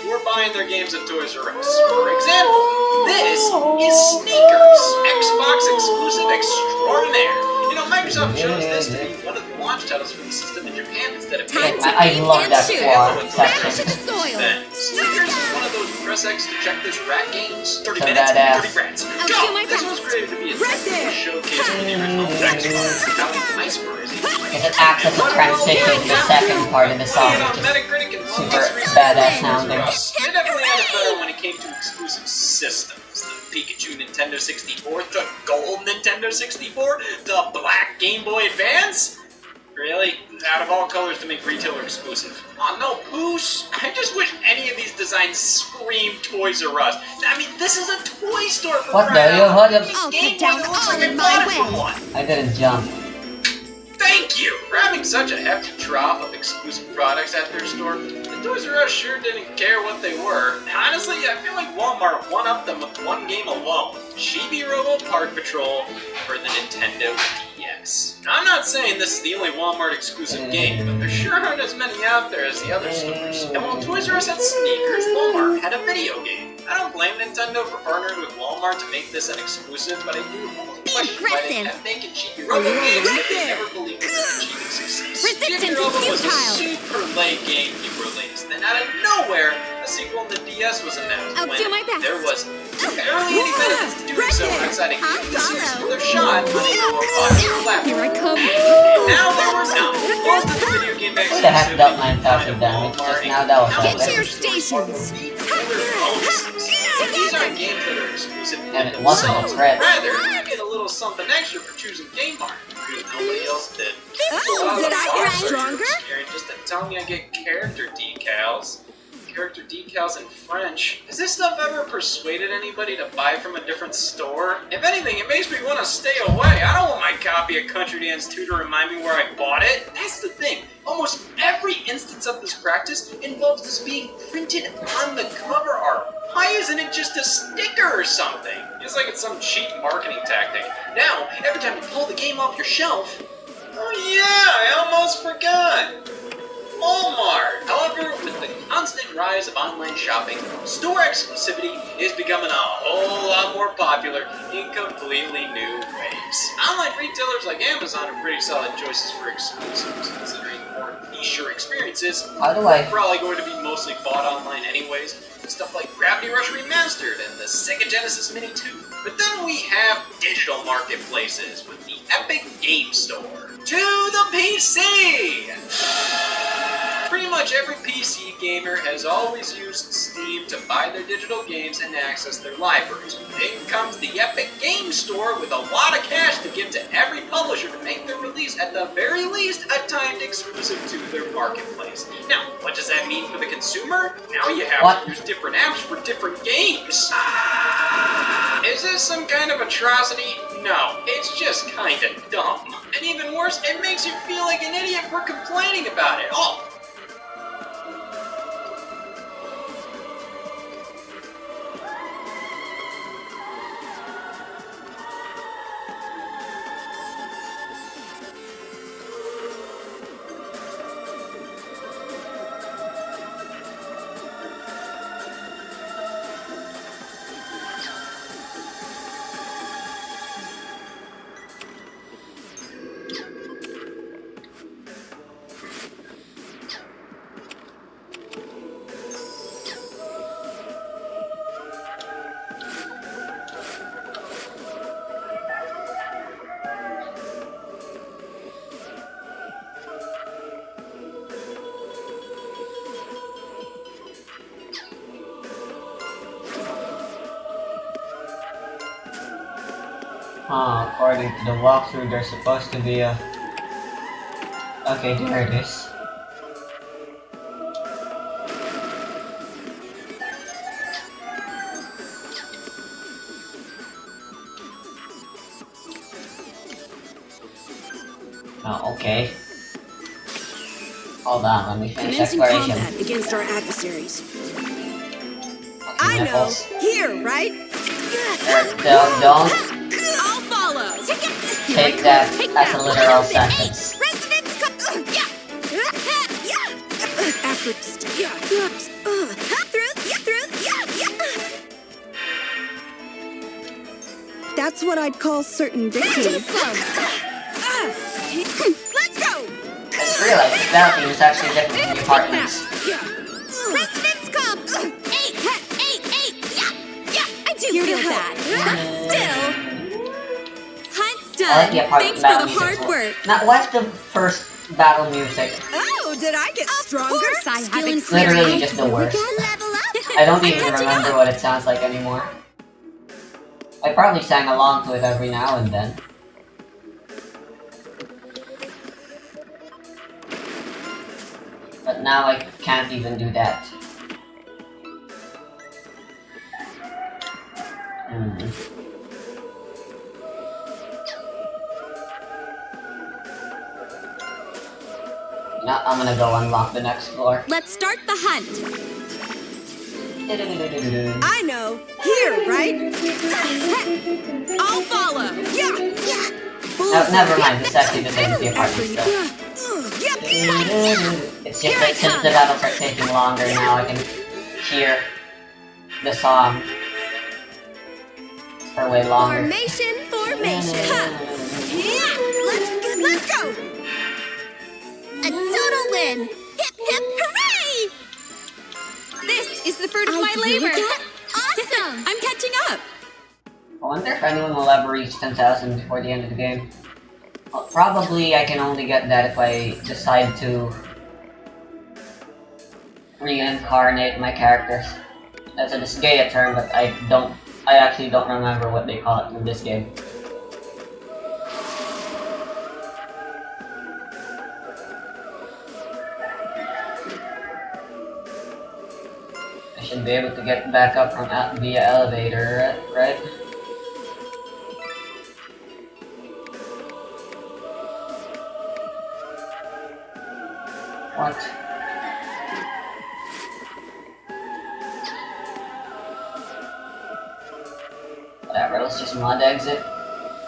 S2: were buying their games at Toys R Us. For example, this is Sneakers, Xbox exclusive extraordinaire. You know, Microsoft chose this to be one of the launch titles for the system in Japan instead of
S10: Time to
S1: I
S10: aim
S1: love
S10: and
S1: that
S10: shoot.
S1: quad
S10: Crash
S1: section.
S10: to the soil.
S2: Then, Sneakers is one of those press X to check this rat games. 30
S1: So
S2: minutes,
S1: badass.
S2: 30 rats.
S10: I'll
S2: Go!
S10: do my
S2: This was
S10: best.
S2: created to be a
S10: Right there.
S2: showcase for the original Xbox. How icebergs.
S1: Because it acts as a transition to the second part of the song, which is super badass sounding.
S2: They definitely had it better when it came to exclusive systems. The Pikachu Nintendo 64, the gold Nintendo 64, the black Game Boy Advance? Really? Out of all colors to make retailer exclusive. Oh, no, Poos. I just wish any of these designs scream Toys R Us. I mean, this is a toy store for
S1: What
S2: crying
S1: the
S2: out loud.
S1: hell?
S2: These
S3: I'll
S2: Game
S3: put down
S2: Boys looks
S3: all
S2: like I
S3: in
S2: bought
S3: my
S2: it for
S3: way.
S2: one.
S1: I didn't jump.
S2: Thank you for having such a hefty trough of exclusive products at their store. The Toys R Us sure didn't care what they were. Honestly, I feel like Walmart one-upped them with one game alone. Chibi Robo Park Patrol for the Nintendo DS. Now, I'm not saying this is the only Walmart exclusive game, but there sure aren't as many out there as the other stores. And while Toys R Us had sneakers, Walmart had a video game. I don't blame Nintendo for partnering with Walmart to make this an exclusive, but I do question why they kept making Chibi Robo games that they never believed would achieve success.
S3: Resistance
S2: Chibi Robo
S3: is
S2: was a
S3: futile.
S2: super late game release. Then out of nowhere, a sequel on the DS was announced.
S3: I'll
S2: when
S3: do my best.
S2: there was barely any benefits to doing so outside of giving the series another shot on a more popular platform.
S3: Here I come.
S2: And now there was none. Most of the video game
S1: Who the heck dealt 9,000 damage
S2: Walmart
S1: just now? That was
S3: Get to
S1: epic.
S3: your stations.
S2: These aren't games that are exclusive to
S1: And it wasn't a
S2: themselves.
S1: threat.
S2: Rather, you get a little something extra for choosing Game Mart, because nobody else did.
S3: Oh, did I get stronger?
S2: Just to tell me I get character decals. Character decals in French. Has this stuff ever persuaded anybody to buy from a different store? If anything, it makes me want to stay away. I don't want my copy of Country Dance 2 to remind me where I bought it. That's the thing. Almost every instance of this practice involves this being printed on the cover art. Why isn't it just a sticker or something? It's like it's some cheap marketing tactic. Now, every time you pull the game off your shelf... Oh yeah, I almost forgot! Walmart! However, with the constant rise of online shopping, store exclusivity is becoming a whole lot more popular in completely new ways. Online retailers like Amazon are pretty solid choices for exclusives, considering more niche experiences.
S1: How do I...
S2: They're probably going to be mostly bought online anyways. Stuff like Gravity Rush Remastered and the Sega Genesis Mini 2. But then we have digital marketplaces with the Epic Game Store. To the PC! Pretty much every PC gamer has always used Steam to buy their digital games and access their libraries. In comes the Epic Game Store with a lot of cash to give to every publisher to make their release at the very least a timed exclusive to their marketplace. Now, what does that mean for the consumer? Now you have to use different apps for different games. Is this some kind of atrocity? No, it's just kinda dumb. And even worse, it makes you feel like an idiot for complaining about it. Oh!
S1: According to the walkthrough, there's supposed to be a... Okay, there it is. Oh, okay. Hold on, let me finish
S7: Commencing
S1: exploration.
S7: combat against our adversaries.
S1: Okay,
S7: I know.
S1: nipples.
S7: Here, right?
S1: Don't
S3: I'll follow.
S1: take that as a literal sentence.
S3: Residents come.
S7: After That's what I'd call certain victory.
S3: Let's go.
S1: I just realized the battlefield is actually different from the apartments.
S3: Residents come. Eight. Yeah. I do
S7: Here to
S3: feel
S7: help.
S3: that. Still. Hunt's
S1: I like
S3: done.
S1: the apartment
S3: Thanks for
S1: battle
S3: the
S1: music.
S3: hard work.
S1: Now, what's the first battle music?
S7: Oh, did I get stronger?
S3: Of course I have
S1: Literally
S3: experience.
S1: just the worst.
S3: Level up.
S1: I don't even
S3: I'm catching
S1: remember
S3: up.
S1: what it sounds like anymore. I probably sang along to it every now and then. But now I can't even do that. Now I'm gonna go unlock the next floor.
S10: Let's start the hunt. I know. Here, right? I'll follow. Yeah.
S1: Oh, never mind. This is actually the same as the apartment stuff. It's just that since the battles are taking longer now, I can hear the song for way longer.
S10: Formation. Huh. Yeah. Let's go.
S3: A total win! Hip hip hooray!
S10: This is the fruit of my labor.
S3: Awesome!
S10: I'm catching up.
S1: I wonder if anyone will ever reach 10,000 before the end of the game. Well, probably I can only get that if I decide to reincarnate my characters. That's a Disgaea term, but I actually don't remember what they call it in this game. I should be able to get back up from via elevator, right? What? Whatever, let's just mod exit.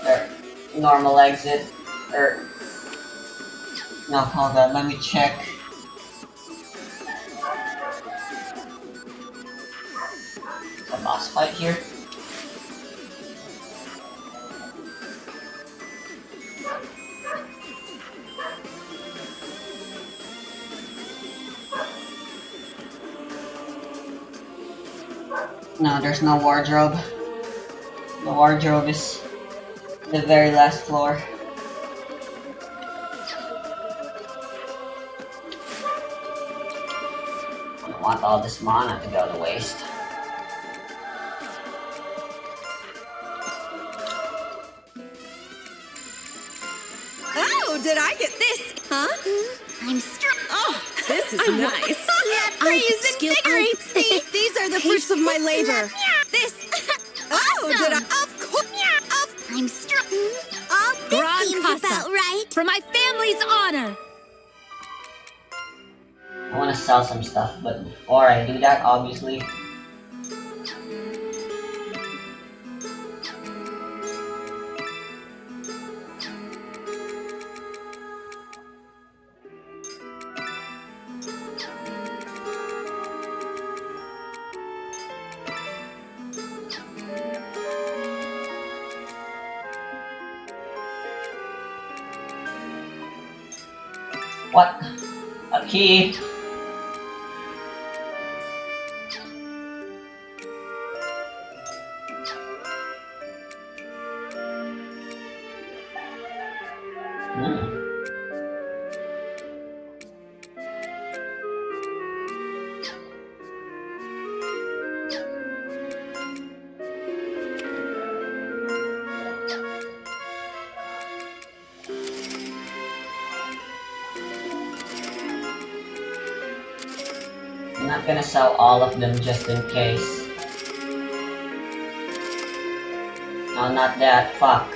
S1: Or normal exit. Or... No, hold on, let me check. A boss fight here. No, there's no wardrobe. The wardrobe is the very last floor. I don't want all this mana to go to waste.
S10: Oh, did I get this? Huh?
S3: I'm strong.
S10: Oh, this is nice.
S3: Praise
S10: invigorates me. These are the fruits of my labor. This. Oh, did I? Of course.
S3: I'm strong. All this seems about right.
S10: For my family's honor.
S1: I want to sell some stuff, but before I do that, obviously... What? A key? I'm not gonna sell all of them just in case. No, not that. Fuck.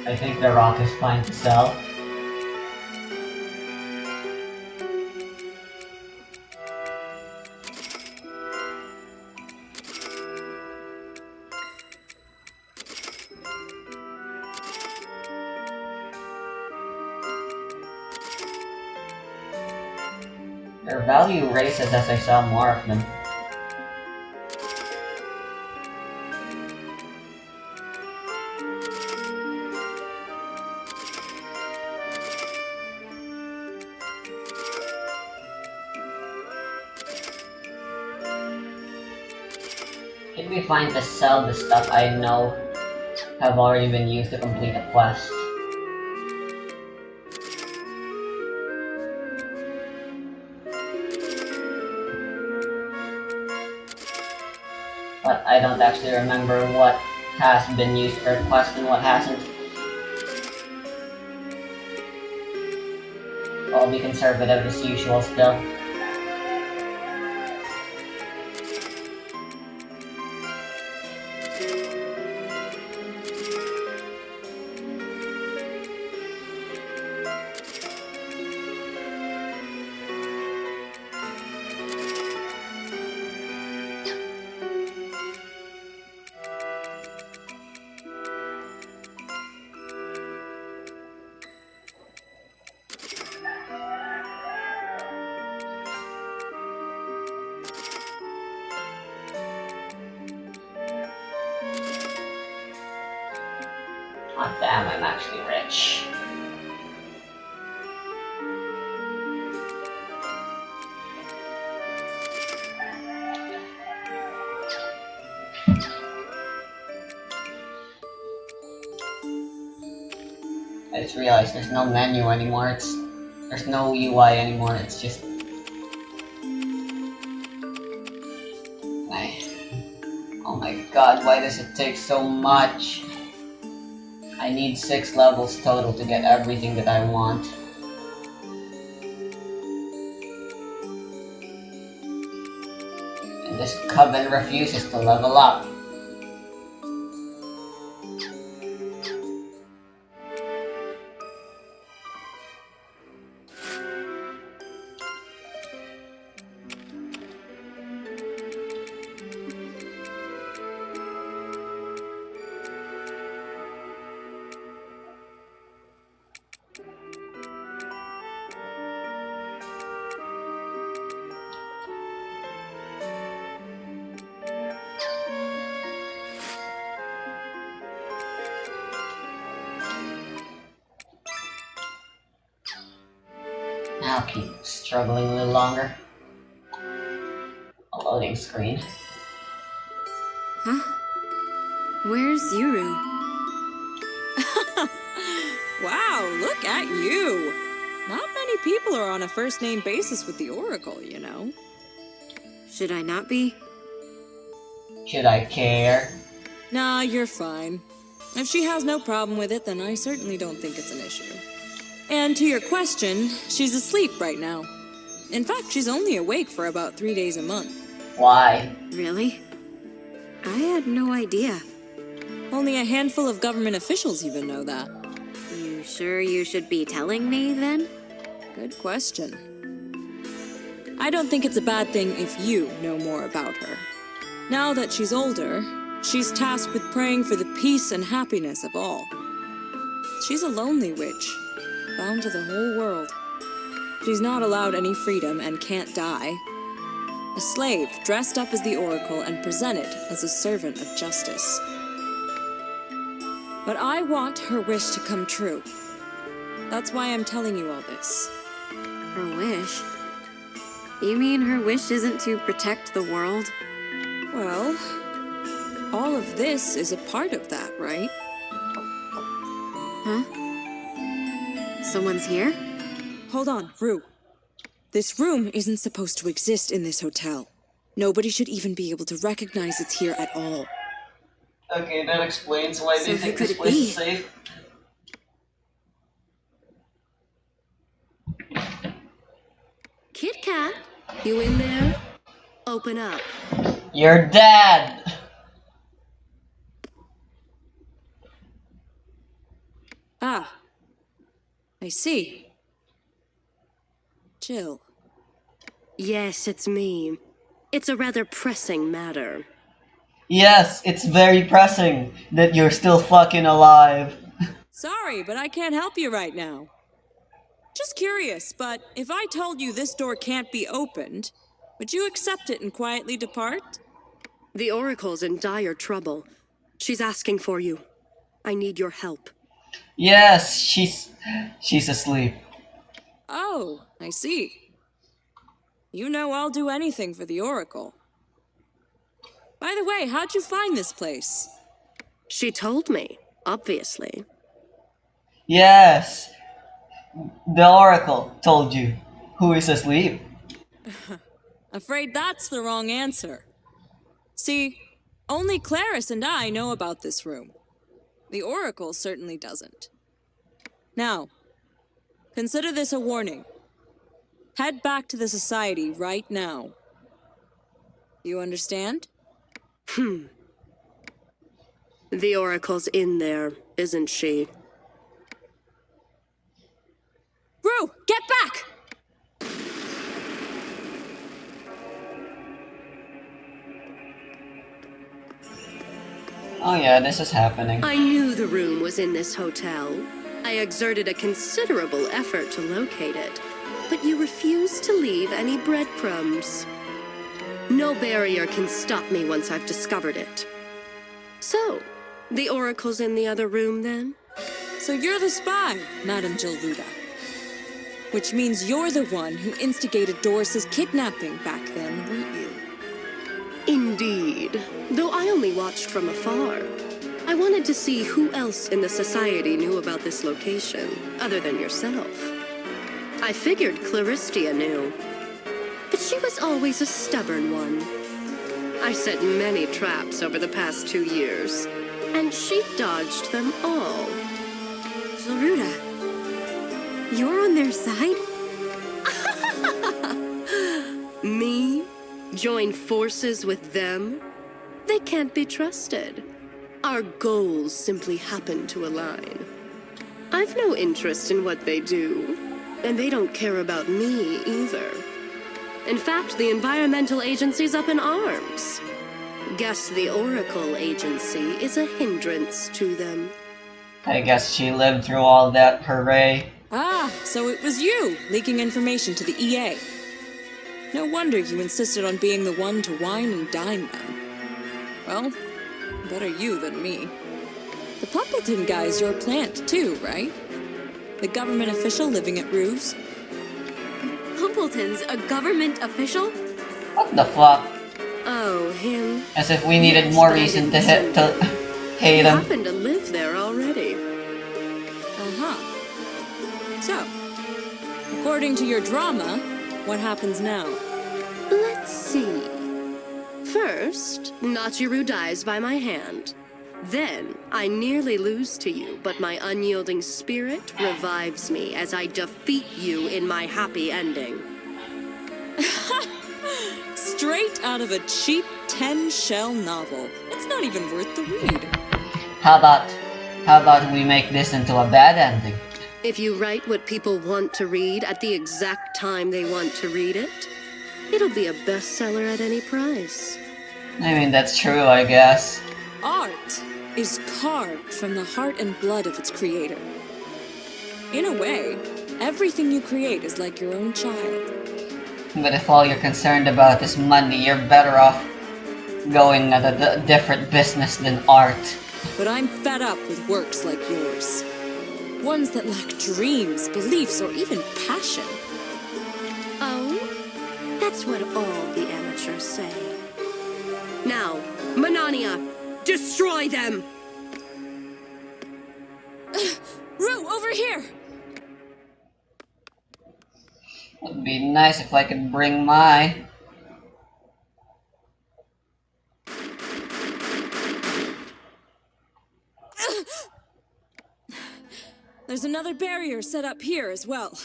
S1: I think the rock is fine to sell. Their value raises as I sell more of them. It'd be fine to sell the stuff I know have already been used to complete a quest. But I don't actually remember what has been used for a quest and what hasn't. I'll be conservative as usual still. I'm actually rich. I just realized there's no menu anymore. There's no UI anymore. It's just oh my god, why does it take so much? I need 6 levels total to get everything that I want. And this coven refuses to level up. I'll keep struggling a little longer. A loading screen.
S10: Huh? Where's Yuru?
S11: Wow, look at you! Not many people are on a first-name basis with the Oracle, you know.
S10: Should I not be?
S1: Should I care?
S11: Nah, you're fine. If she has no problem with it, then I certainly don't think it's an issue. And to your question, she's asleep right now. In fact, she's only awake for about 3 days a month.
S1: Why?
S10: Really? I had no idea.
S11: Only a handful of government officials even know that.
S10: You sure you should be telling me, then?
S11: Good question. I don't think it's a bad thing if you know more about her. Now that she's older, she's tasked with praying for the peace and happiness of all. She's a lonely witch, bound to the whole world. She's not allowed any freedom and can't die. A slave dressed up as the Oracle and presented as a servant of justice. But I want her wish to come true. That's why I'm telling you all this.
S10: Her wish? You mean her wish isn't to protect the world?
S11: Well, all of this is a part of that, right?
S10: Huh? Someone's here?
S11: Hold on, Rue. This room isn't supposed to exist in this hotel. Nobody should even be able to recognize it's here at all.
S1: Okay, that explains why
S10: So
S1: they
S10: who
S1: think
S10: could
S1: this
S10: it
S1: place
S10: be?
S1: is safe.
S3: Kit Kat, you in there? Open up.
S1: Your dad!
S11: Ah. I see. Jill.
S3: Yes, it's me. It's a rather pressing matter.
S1: Yes, it's very pressing that you're still fucking alive.
S11: Sorry, but I can't help you right now. Just curious, but if I told you this door can't be opened, would you accept it and quietly depart?
S3: The Oracle's in dire trouble. She's asking for you. I need your help.
S1: Yes, she's asleep.
S11: Oh, I see. You know I'll do anything for the Oracle. By the way, how'd you find this place?
S3: She told me, obviously.
S1: Yes. The Oracle told you who is asleep.
S11: Afraid that's the wrong answer. See, only Clarice and I know about this room. The Oracle certainly doesn't. Now, consider this a warning. Head back to the Society right now. You understand?
S3: The Oracle's in there, isn't she?
S11: Rue, get back!
S1: Oh yeah, this is happening.
S3: I knew the room was in this hotel. I exerted a considerable effort to locate it, but you refused to leave any breadcrumbs. No barrier can stop me once I've discovered it. So, the Oracle's in the other room then?
S11: So you're the spy, Madame Gilruda. Which means you're the one who instigated Doris's kidnapping back then, weren't you?
S12: Indeed. Though I only watched from afar. I wanted to see who else in the society knew about this location, other than yourself. I figured Claristia knew. But she was always a stubborn one. I set many traps over the past 2 years, and she dodged them all.
S10: Gilruda, you're on their side?
S12: Me? Join forces with them? They can't be trusted. Our goals simply happen to align. I've no interest in what they do, and they don't care about me either. In fact, the environmental agency's up in arms. Guess the Oracle Agency is a hindrance to them.
S1: I guess she lived through all that, hooray.
S11: Ah, so it was you, leaking information to the EA. No wonder you insisted on being the one to wine and dine them. Well, better you than me. The Pumpleton guy's your plant too, right? The government official living at Rue's?
S10: Pumpleton's a government official?
S1: What the fuck?
S12: Oh, him.
S1: As if we needed more reason to hate
S12: He
S1: him.
S12: happened to live there already.
S11: Uh-huh. So, according to your drama, what happens now?
S12: Let's see. First, Nachiru dies by my hand. Then, I nearly lose to you, but my unyielding spirit revives me as I defeat you in my happy ending.
S11: Straight out of a cheap 10-shell novel. It's not even worth the read.
S1: How about we make this into a bad ending?
S12: If you write what people want to read at the exact time they want to read it, it'll be a bestseller at any price.
S1: I mean, that's true, I guess.
S11: Art is carved from the heart and blood of its creator. In a way, everything you create is like your own child.
S1: But if all you're concerned about is money, you're better off going at a different business than art.
S11: But I'm fed up with works like yours. Ones that lack dreams, beliefs, or even passion.
S12: Oh? That's what all the amateurs say. Now, Manania, destroy them!
S11: Rue, over here!
S1: Would be nice if I could bring my...
S11: There's another barrier set up here as well.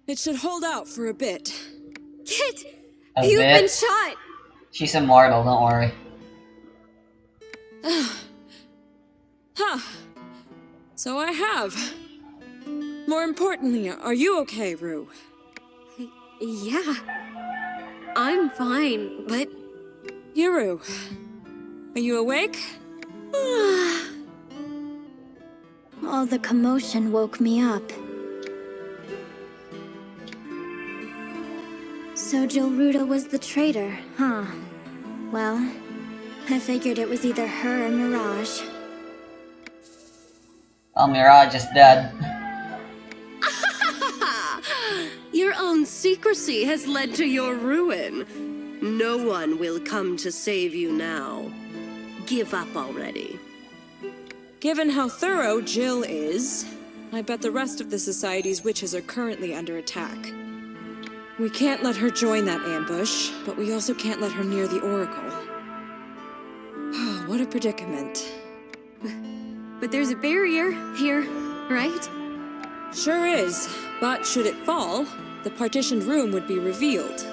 S11: It should hold out for a bit.
S10: Kit,
S1: You've
S10: been shot!
S1: She's immortal, don't worry.
S11: Huh. So I have. More importantly, are you okay, Rue?
S10: Yeah. I'm fine, but...
S11: Yuru, are you awake?
S3: All the commotion woke me up. So Gilruda was the traitor, huh? Well, I figured it was either her or Mirage.
S1: Well, Mirage is dead.
S12: Your own secrecy has led to your ruin. No one will come to save you now. Give up already.
S11: Given how thorough Jill is, I bet the rest of the Society's witches are currently under attack. We can't let her join that ambush, but we also can't let her near the Oracle. What a predicament.
S10: But there's a barrier here, right?
S11: Sure is, but should it fall, the partitioned room would be revealed.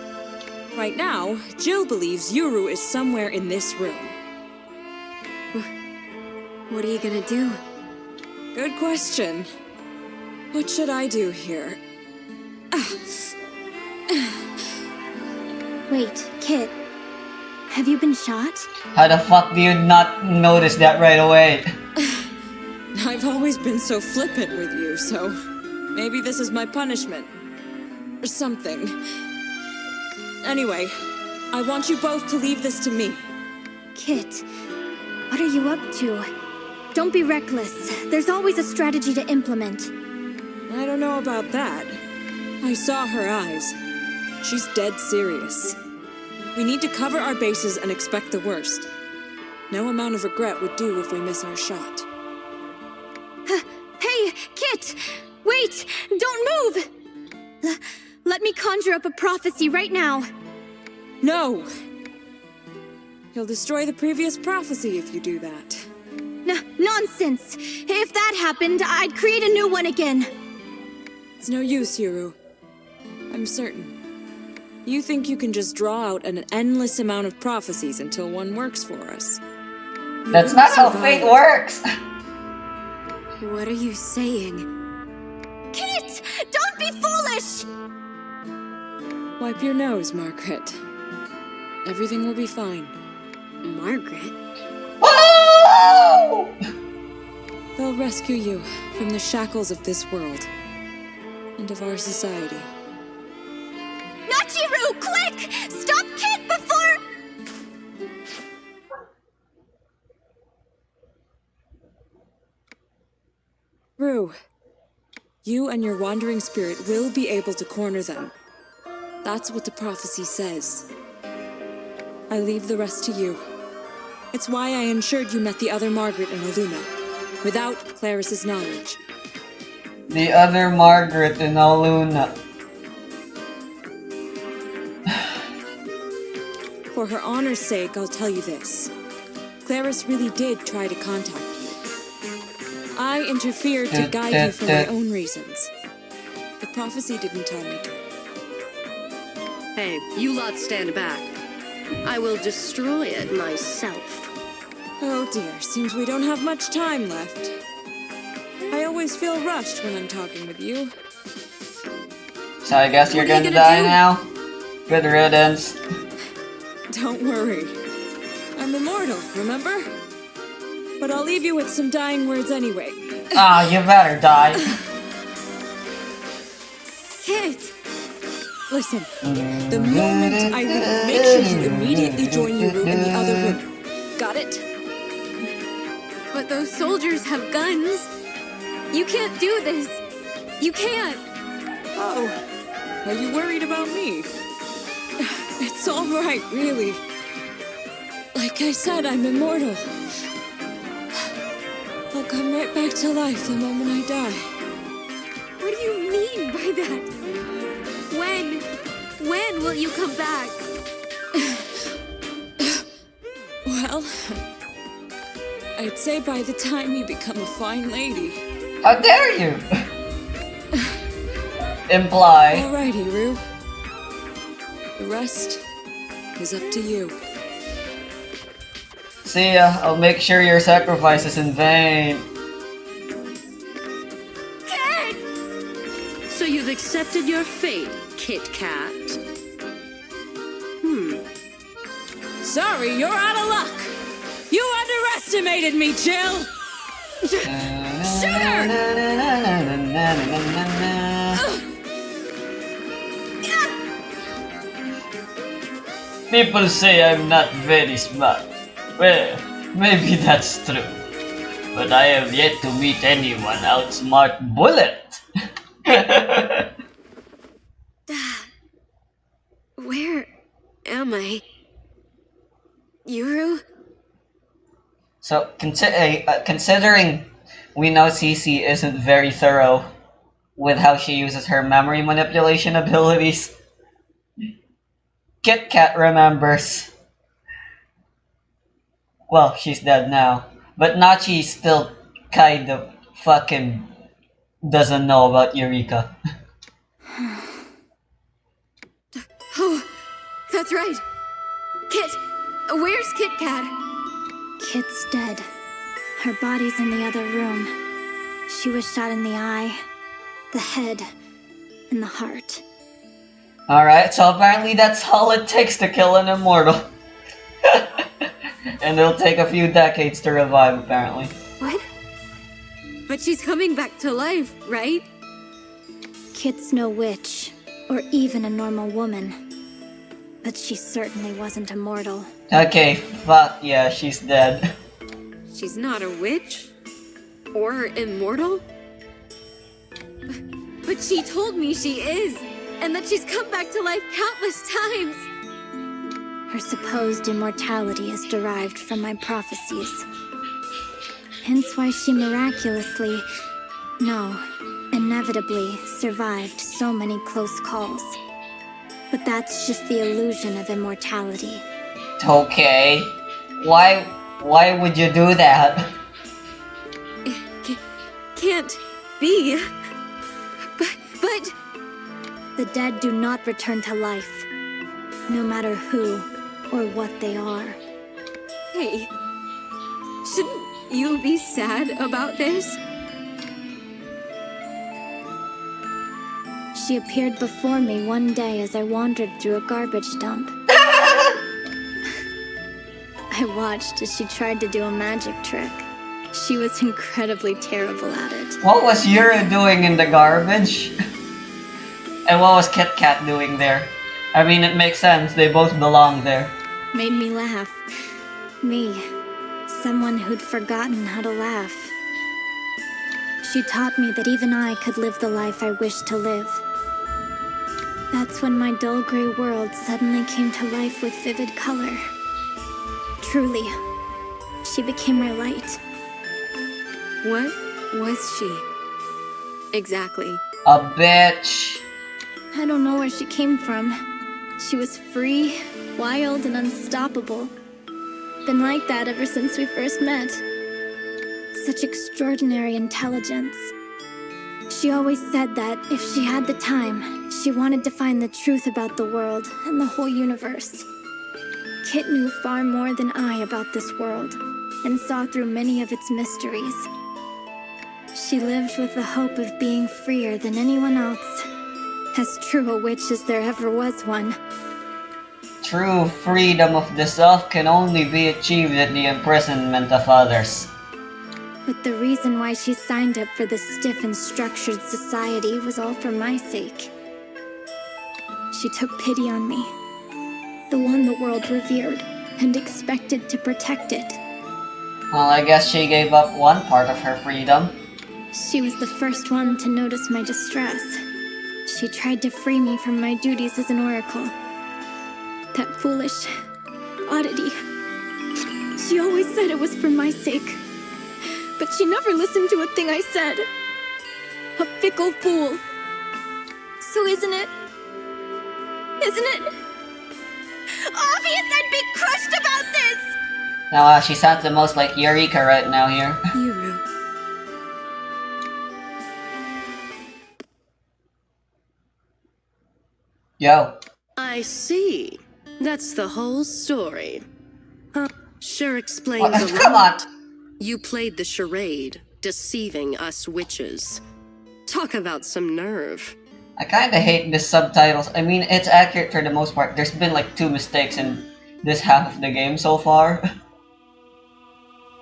S11: Right now, Jill believes Yuru is somewhere in this room.
S10: What are you gonna do?
S11: Good question. What should I do here?
S3: Wait, Kit. Have you been shot?
S1: How the fuck do you not notice that right away?
S11: I've always been so flippant with you, so maybe this is my punishment. Or something. Anyway, I want you both to leave this to me.
S3: Kit, what are you up to? Don't be reckless. There's always a strategy to implement.
S11: I don't know about that. I saw her eyes. She's dead serious. We need to cover our bases and expect the worst. No amount of regret would do if we miss our shot.
S3: Hey, Kit! Wait! Don't move! Let me conjure up a prophecy right now.
S11: No! You'll destroy the previous prophecy if you do that.
S3: Nonsense! If that happened, I'd create a new one again.
S11: It's no use, Yuru. I'm certain. You think you can just draw out an endless amount of prophecies until one works for us.
S1: That's not how fate works!
S10: What are you saying?
S3: Kit! Don't be foolish!
S11: Wipe your nose, Margaret. Everything will be fine.
S10: Margaret?
S1: Oh!
S11: They'll rescue you from the shackles of this world and of our society.
S3: Nachiru, quick! Stop Kit before...
S11: Rue, you and your wandering spirit will be able to corner them. That's what the prophecy says. I leave the rest to you. It's why I ensured you met the other Margaret in Aluna, without Claris's knowledge.
S1: The other Margaret in Aluna.
S11: For her honor's sake, I'll tell you this. Claris really did try to contact you. I interfered to guide you for my own reasons. The prophecy didn't tell me to.
S12: Hey, you lot stand back. I will destroy it myself.
S11: Oh dear, seems we don't have much time left. I always feel rushed when I'm talking with you.
S1: So I guess you're gonna die now? Good riddance.
S11: Don't worry. I'm immortal, remember? But I'll leave you with some dying words anyway.
S1: Ah, you better die.
S11: Kit! Listen, the moment I leave, make sure you immediately join Yuru in the other room. Got it?
S10: But those soldiers have guns. You can't do this. You can't.
S11: Oh, are you worried about me? It's all right, really. Like I said, I'm immortal. I'll come right back to life the moment I die.
S10: What do you mean by that? When will you come back?
S11: Well, I'd say by the time you become a fine lady.
S1: How dare you! Imply.
S11: Alrighty, Rue. The rest is up to you.
S1: See ya. I'll make sure your sacrifice is in vain.
S12: Kit! So you've accepted your fate, Kit Kat?
S11: Sorry, you're out of luck. You underestimated me, Jill.
S3: Shoot her!
S1: People say I'm not very smart. Well, maybe that's true. But I have yet to meet anyone outsmart Bullet.
S10: Where am I? Yuru?
S1: So, considering we know Cece isn't very thorough with how she uses her memory manipulation abilities, Kit Kat remembers. Well, she's dead now. But Nachi still kind of fucking doesn't know about Eureka.
S10: Oh, that's right. Kit, where's Kit Kat?
S3: Kit's dead. Her body's in the other room. She was shot in the eye, the head, and the heart.
S1: Alright, so apparently that's all it takes to kill an immortal. And it'll take a few decades to revive, apparently.
S10: What? But she's coming back to life, right?
S3: Kit's no witch, or even a normal woman. But she certainly wasn't immortal.
S1: Okay, fuck yeah, she's dead.
S10: She's not a witch, Or immortal? But she told me she is, and that she's come back to life countless times.
S13: Her supposed immortality is derived from my prophecies. Hence why she miraculously, no, inevitably survived so many close calls. But that's just the illusion of immortality.
S1: Okay. Why would you do that?
S10: Can't be. But...
S13: The dead do not return to life, no matter who or what they are.
S10: Hey, shouldn't you be sad about this?
S13: She appeared before me one day as I wandered through a garbage dump. I watched as she tried to do a magic trick. She was incredibly terrible at it.
S1: What was Yuru doing in the garbage? And what was Kit Kat doing there? I mean, it makes sense, they both belong there.
S13: Made me laugh. Me, someone who'd forgotten how to laugh. She taught me that even I could live the life I wished to live. That's when my dull gray world suddenly came to life with vivid color. Truly, she became my light.
S10: What was she? Exactly.
S1: A bitch.
S13: I don't know where she came from. She was free, wild, and unstoppable. Been like that ever since we first met. Such extraordinary intelligence. She always said that if she had the time, she wanted to find the truth about the world and the whole universe. Kit knew far more than I about this world, and saw through many of its mysteries. She lived with the hope of being freer than anyone else. As true a witch as there ever was one.
S1: True freedom of the self can only be achieved at the imprisonment of others.
S13: But the reason why she signed up for this stiff and structured society was all for my sake. She took pity on me, the one the world revered, and expected to protect it.
S1: Well, I guess she gave up one part of her freedom.
S13: She was the first one to notice my distress. She tried to free me from my duties as an oracle. That foolish oddity. She always said it was for my sake. But she never listened to a thing I said. A fickle fool. So isn't it? Isn't it obvious I'd be crushed about this?
S1: Now, she sounds the most like Eureka right now here.
S12: Yuru.
S1: Yo.
S12: I see. That's the whole story. Huh. Sure explains a lot.
S1: Come on.
S12: You played the charade, deceiving us witches. Talk about some nerve.
S1: I kinda hate the subtitles. I mean, it's accurate for the most part. There's been like 2 mistakes in this half of the game so far.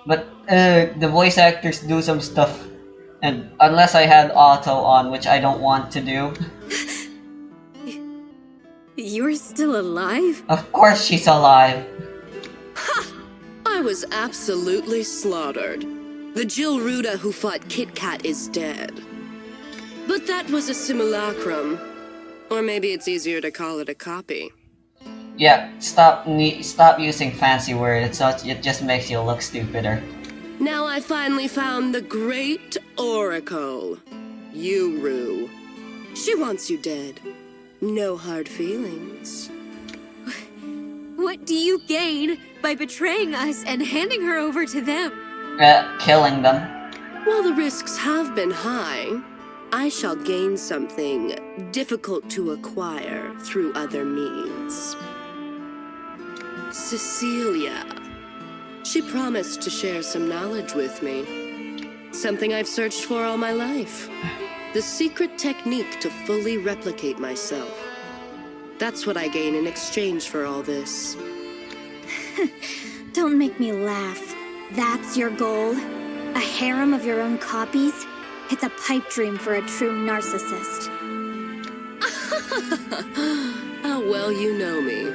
S1: But the voice actors do some stuff. And unless I had auto on, which I don't want to do.
S10: You're still alive?
S1: Of course she's alive.
S12: Ha! I was absolutely slaughtered. The Jill Ruda who fought Kit Kat is dead. But that was a simulacrum. Or maybe it's easier to call it a copy.
S1: Yeah, stop using fancy words. It just makes you look stupider.
S12: Now I finally found the great Oracle, Yuru. She wants you dead. No hard feelings.
S10: What do you gain by betraying us and handing her over to them?
S1: Killing them.
S12: While the risks have been high, I shall gain something difficult to acquire through other means. Cecilia. She promised to share some knowledge with me. Something I've searched for all my life. The secret technique to fully replicate myself. That's what I gain in exchange for all this.
S13: Don't make me laugh. That's your goal? A harem of your own copies? It's a pipe dream for a true narcissist.
S12: How well you know me.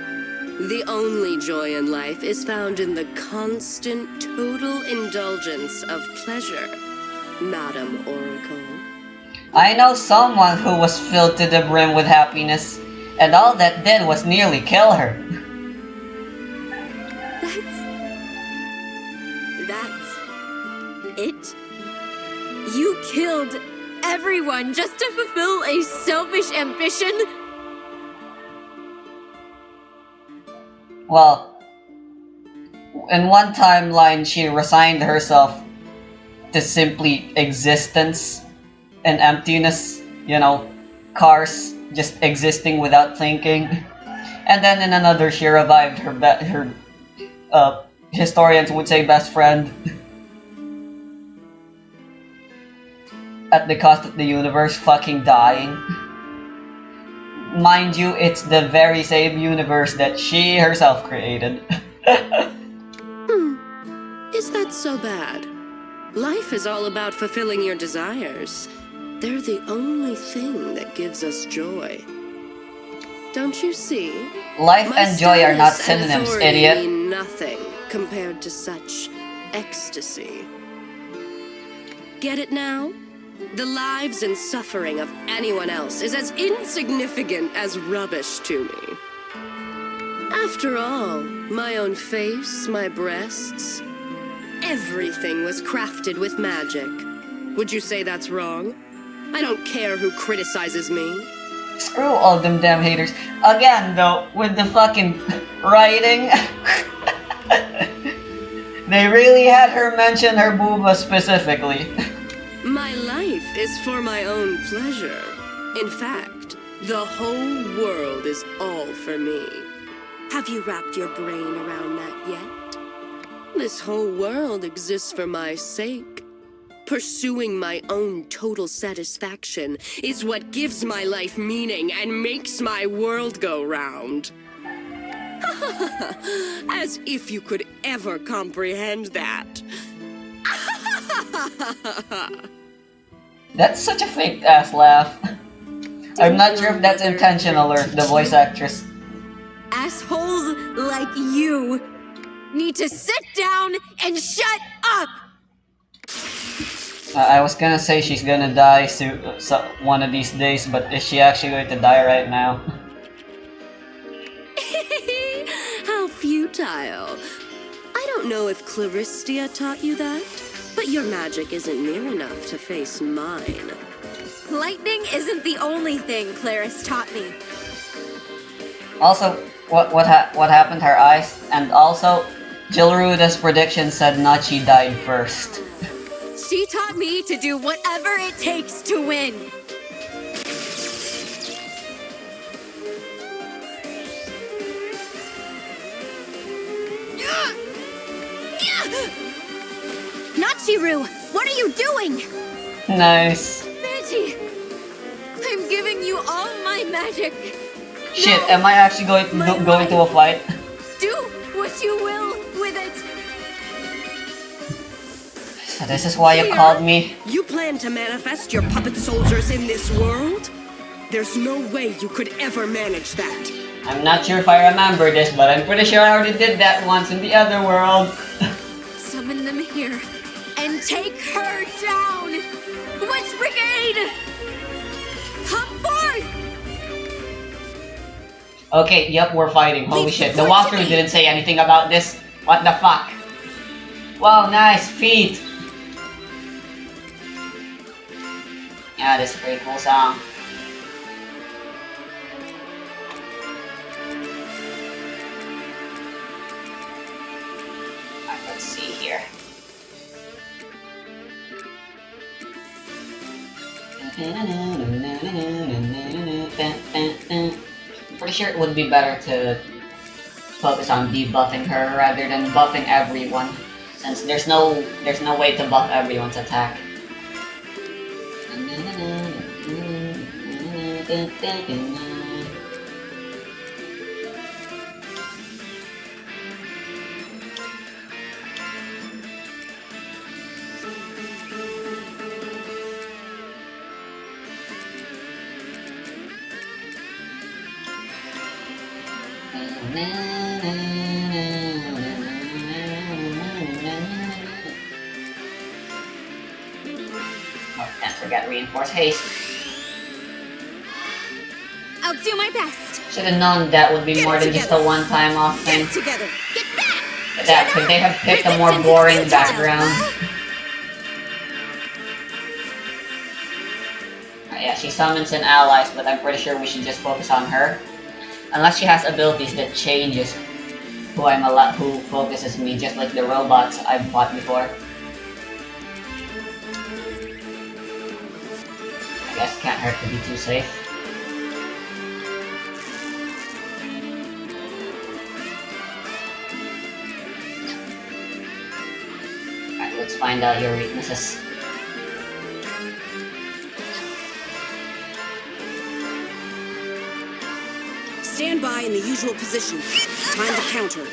S12: The only joy in life is found in the constant, total indulgence of pleasure. Madam Oracle.
S1: I know someone who was filled to the brim with happiness, and all that did was nearly kill her.
S10: That's it? You killed everyone just to fulfill a selfish ambition?
S1: Well, in one timeline, she resigned herself to simply existence and emptiness, you know, cars just existing without thinking. And then in another, she revived her historians would say best friend at the cost of the universe fucking dying. Mind you, it's the very same universe that she herself created.
S12: Is that so bad? Life is all about fulfilling your desires. They're the only thing that gives us joy. Don't you see?
S1: Life and joy are not
S12: status and
S1: synonyms,
S12: authority
S1: idiot.
S12: mean nothing compared to such ecstasy. Get it now? The lives and suffering of anyone else is as insignificant as rubbish to me. After all, my own face, my breasts, everything was crafted with magic. Would you say that's wrong? I don't care who criticizes me.
S1: Screw all them damn haters. Again, though, with the fucking writing, they really had her mention her booba specifically.
S12: My life is for my own pleasure. In fact, the whole world is all for me. Have you wrapped your brain around that yet? This whole world exists for my sake. Pursuing my own total satisfaction is what gives my life meaning and makes my world go round. As if you could ever comprehend that.
S1: That's such a fake ass laugh. I'm not sure if that's intentional or if the voice actress.
S10: Assholes like you need to sit down and shut up!
S1: I was gonna say she's gonna die soon, one of these days, but is she actually going to die right now?
S12: How futile. I don't know if Claristia taught you that, but your magic isn't near enough to face mine.
S10: Lightning isn't the only thing Claris taught me.
S1: Also, what happened to her eyes? And also, Jilruda's prediction said Nachi died first.
S10: She taught me to do whatever it takes to win.
S3: Nachiru, what are you doing?
S1: Nice.
S10: Betty, I'm giving you all my magic.
S1: Shit, am I actually going to a fight?
S10: Do what you will with it.
S1: So this is why you called me?
S12: You plan to manifest your puppet soldiers in this world? There's no way you could ever manage that.
S1: I'm not sure if I remember this, but I'm pretty sure I already did that once in the other world.
S10: Summon them here and take her down. Witch Brigade! Come forth!
S1: Okay, yep, we're fighting. Holy shit, the walkthrough didn't say anything about this. What the fuck? Wow, nice feat. Yeah, this is a pretty cool song. Alright, let's see here. Pretty sure it would be better to focus on debuffing her rather than buffing everyone, since there's no way to buff everyone's attack. forget reinforced haste.
S10: I'll do my best.
S1: Should have known that would be more than just a one-time off thing.
S10: Together. Get back.
S1: That could they have picked a more boring background? Yeah, she summons in allies, but I'm pretty sure we should just focus on her. Unless she has abilities that changes who focuses me, just like the robots I've fought before. I guess can't hurt to be too safe. Alright, let's find out your weaknesses.
S14: Stand by in the usual position. Time to counter.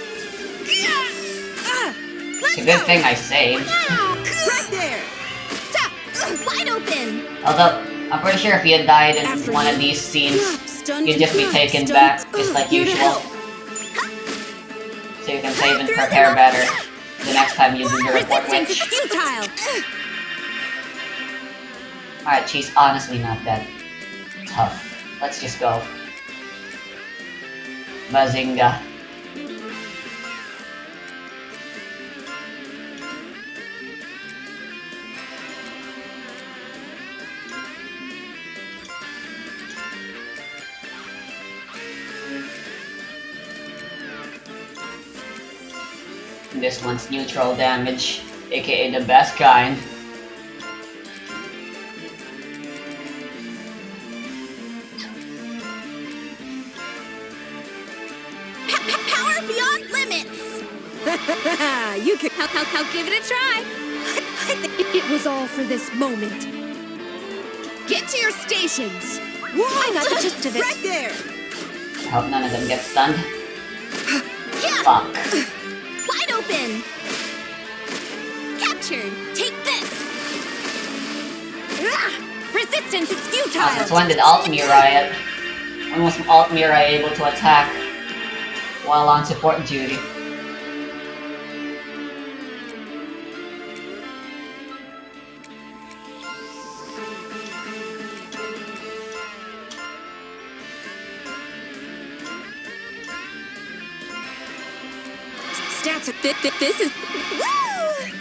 S1: It's a good thing I saved.
S14: Right there!
S3: Wide open!
S1: Although, I'm pretty sure if you had died in one of these scenes, you'd just be taken back, just like usual. So you can save and prepare better the next time you do the report witch. Alright, she's honestly not that tough. Let's just go. Bazinga. This one's neutral damage, aka the best kind.
S3: Power beyond limits!
S10: You can. I'll give it a try.
S14: It was all for this moment. Get to your stations! Whoa, I got the gist of it. Right there!
S1: I hope none of them get stunned.
S3: Yeah.
S1: Fuck.
S3: Wide open! Captured! Take this!
S10: Resistance is futile!
S1: Oh, since when did Alt-Me riot? When was Alt-Me able to attack while on support duty?
S14: Stats this is...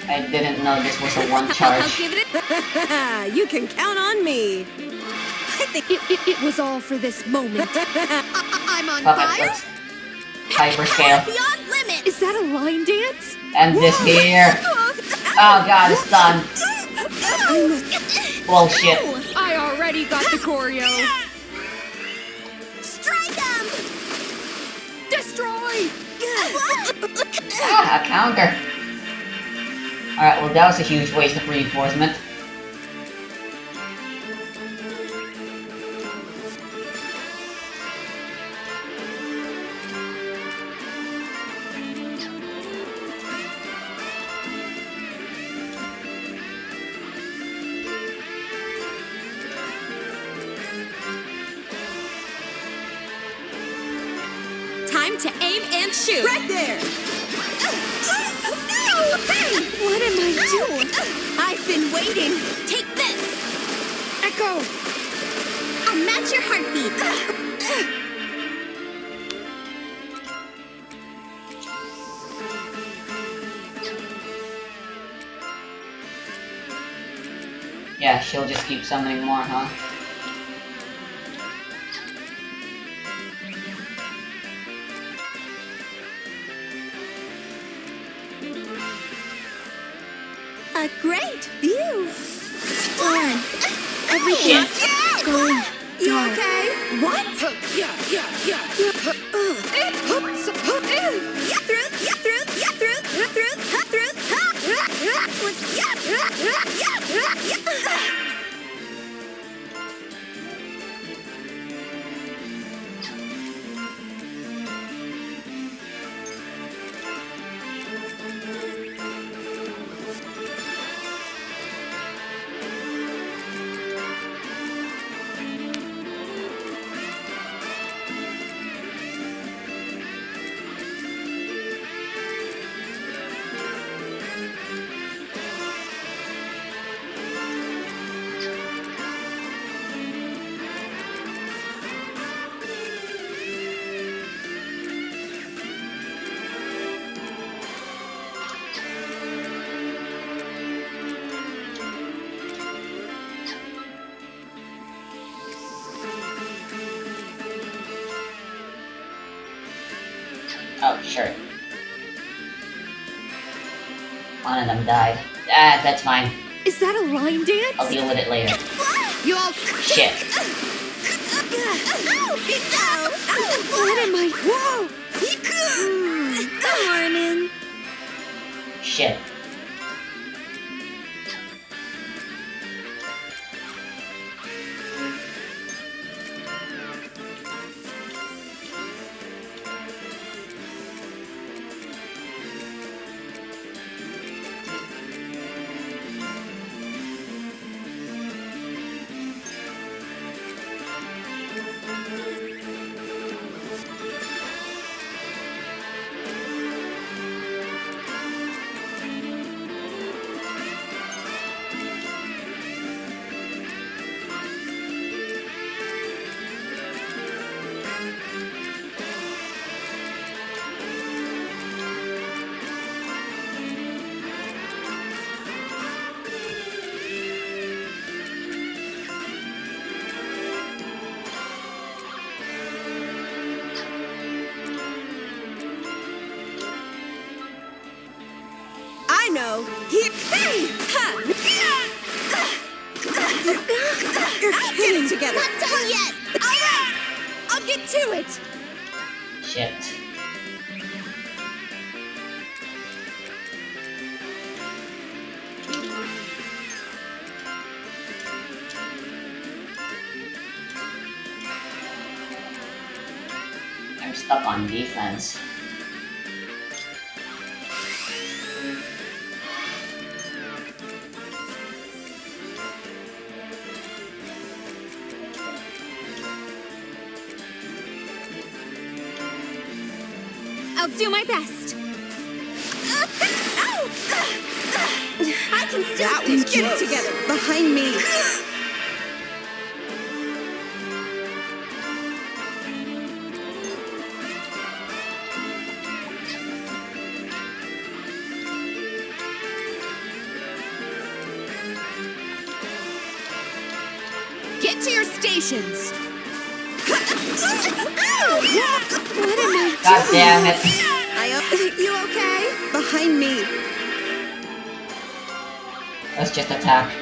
S1: I didn't know this was a one charge.
S14: I'll give it You can count on me. I think it was all for this moment. I'm on fire.
S1: Hyperscale.
S3: Beyond limits!
S14: Is that a line dance?
S1: And this here. Oh god, it's done. Bullshit.
S14: I already got the choreo.
S3: Strike him!
S14: Destroy!
S1: Ah, a counter. Alright, well that was a huge waste of reinforcement.
S10: Time to aim and shoot.
S14: Right there!
S3: Hey!
S14: What am I doing? I've been waiting.
S3: Take this!
S14: Echo!
S3: I'll match your heartbeat.
S1: Yeah, she'll just keep summoning more, huh?
S3: A great view. Darn.
S1: Shit.
S3: Everything's going
S14: You
S3: dark.
S14: okay? What? Yeah.
S1: Oh, sure. One of them died. Ah, that's fine.
S14: Is that a line dance?
S1: I'll deal with it later.
S14: You all...
S1: Shit.
S14: What am I... Whoa! Good morning.
S1: Shit.
S14: I know. Hey! Ha! You're kidding together.
S3: Not done yet.
S14: All right. I'll get to it.
S1: Shit. I'm stuck on defense.
S10: I'll do my best.
S14: I can still get it together. Behind me. Get to your stations. What am I doing?
S1: God damn it.
S14: You okay? Behind me.
S1: Let's just attack.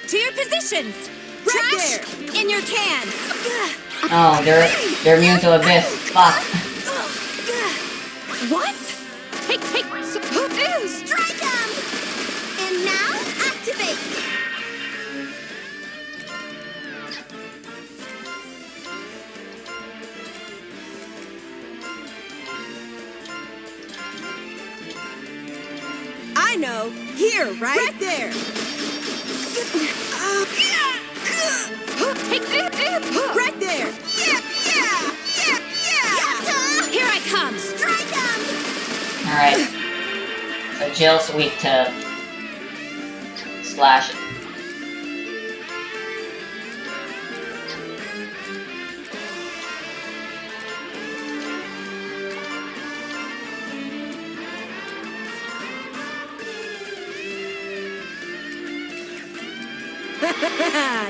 S14: To your positions. Right there. In your can.
S1: Oh, they're immune to abyss. Fuck.
S14: What? Take.
S3: Strike them! And now, activate!
S14: I know. Here, right there. Right there. Yeah. Here I come.
S3: Strike them!
S1: Alright. So Jill's weak to slash.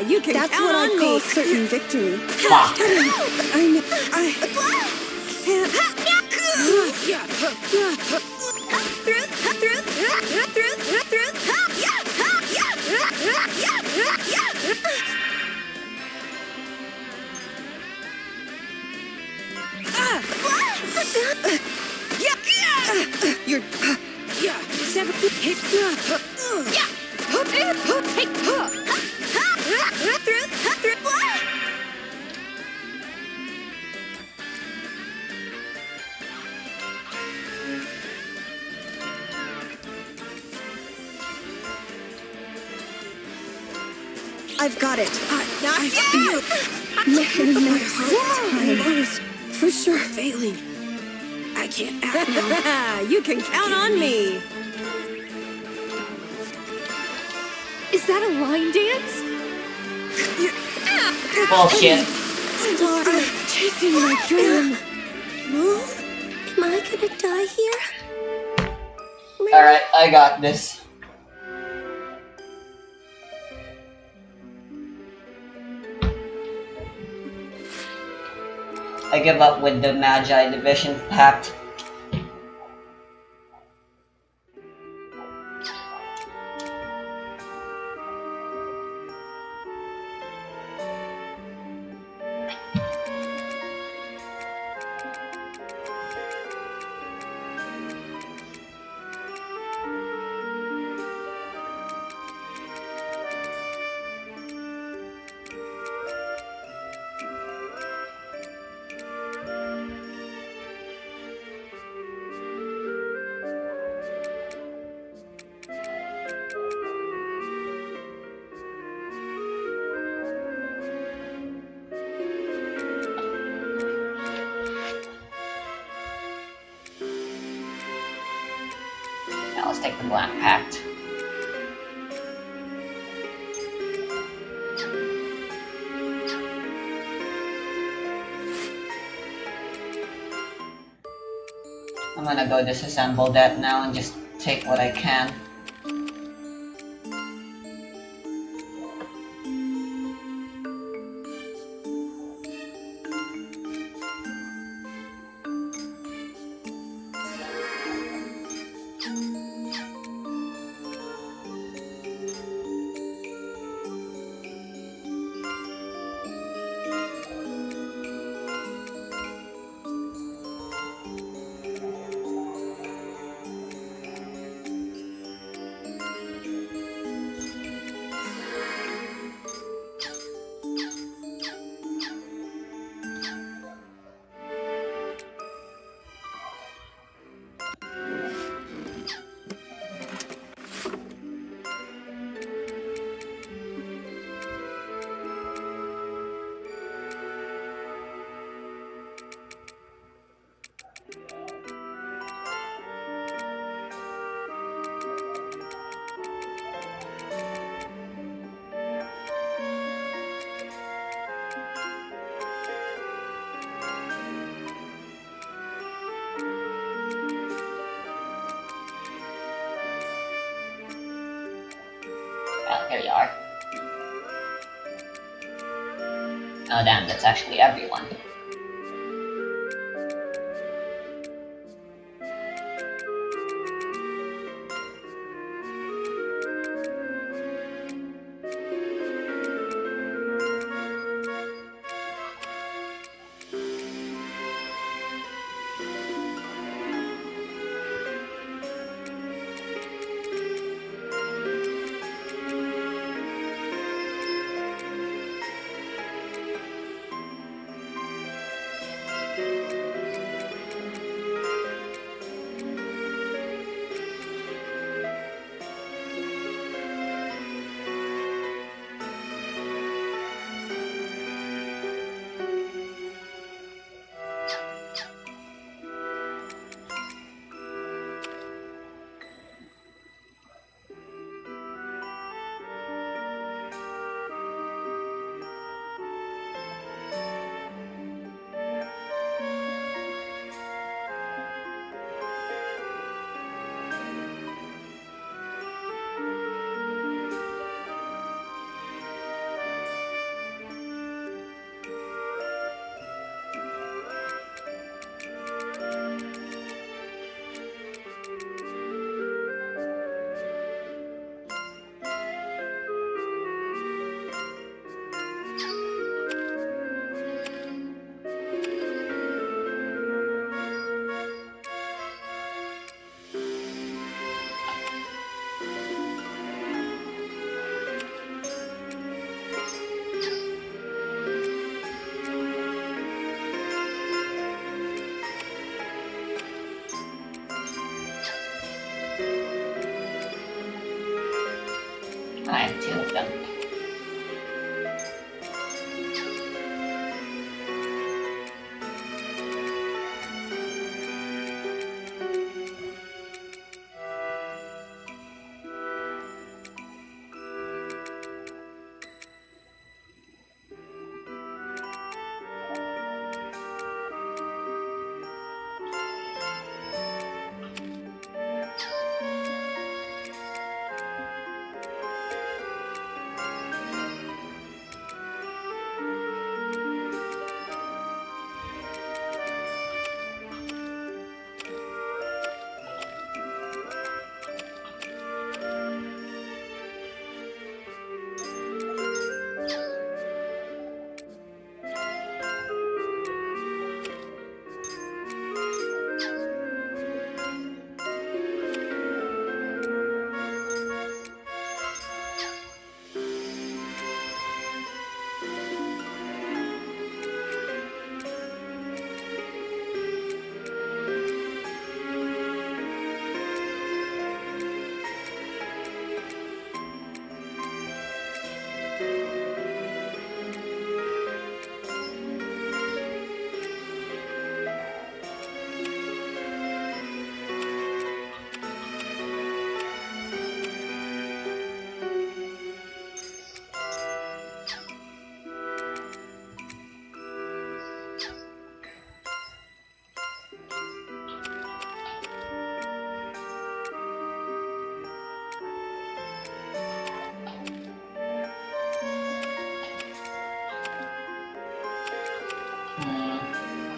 S14: You can
S7: That's
S14: count
S7: what
S14: on
S7: I call
S14: me.
S7: certain victory.
S1: Fuck.
S7: I
S14: You're seven hit.
S7: I've got it.
S14: I feel
S7: Making my hard time. For sure.
S14: failing. I can't act now. You can count on me. Is that a line dance?
S1: Bullshit.
S13: star
S7: chasing my dream.
S13: Move? Am I gonna die here?
S1: Alright, I got this. I give up with the Magi Division Pact. Now let's take the Black Pact. I'm gonna go disassemble that now and just take what I can. Well, here you are. Oh damn, that's actually everyone. I have two of them.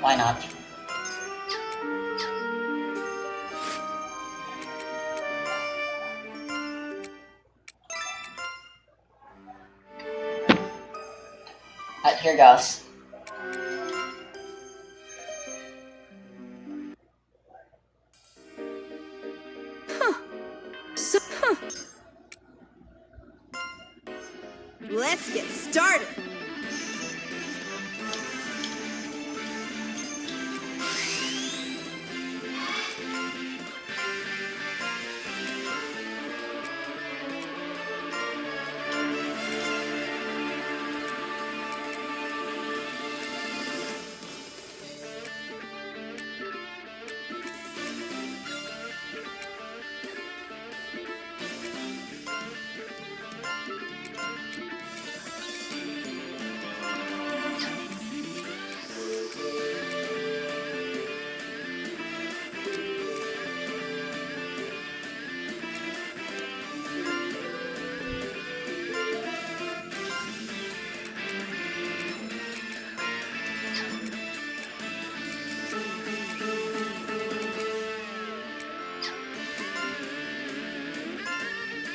S1: Why not? Here goes.
S14: Let's get started.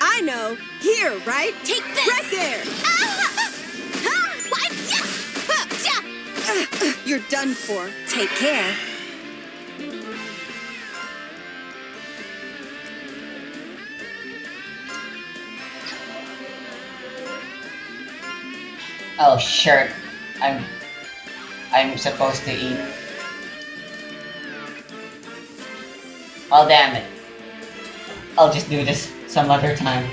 S14: I know. Here, right?
S3: Take this!
S14: Right there! You're done for. Take care.
S1: Oh, sure. I'm supposed to eat. Well, damn it. I'll just do this some other time.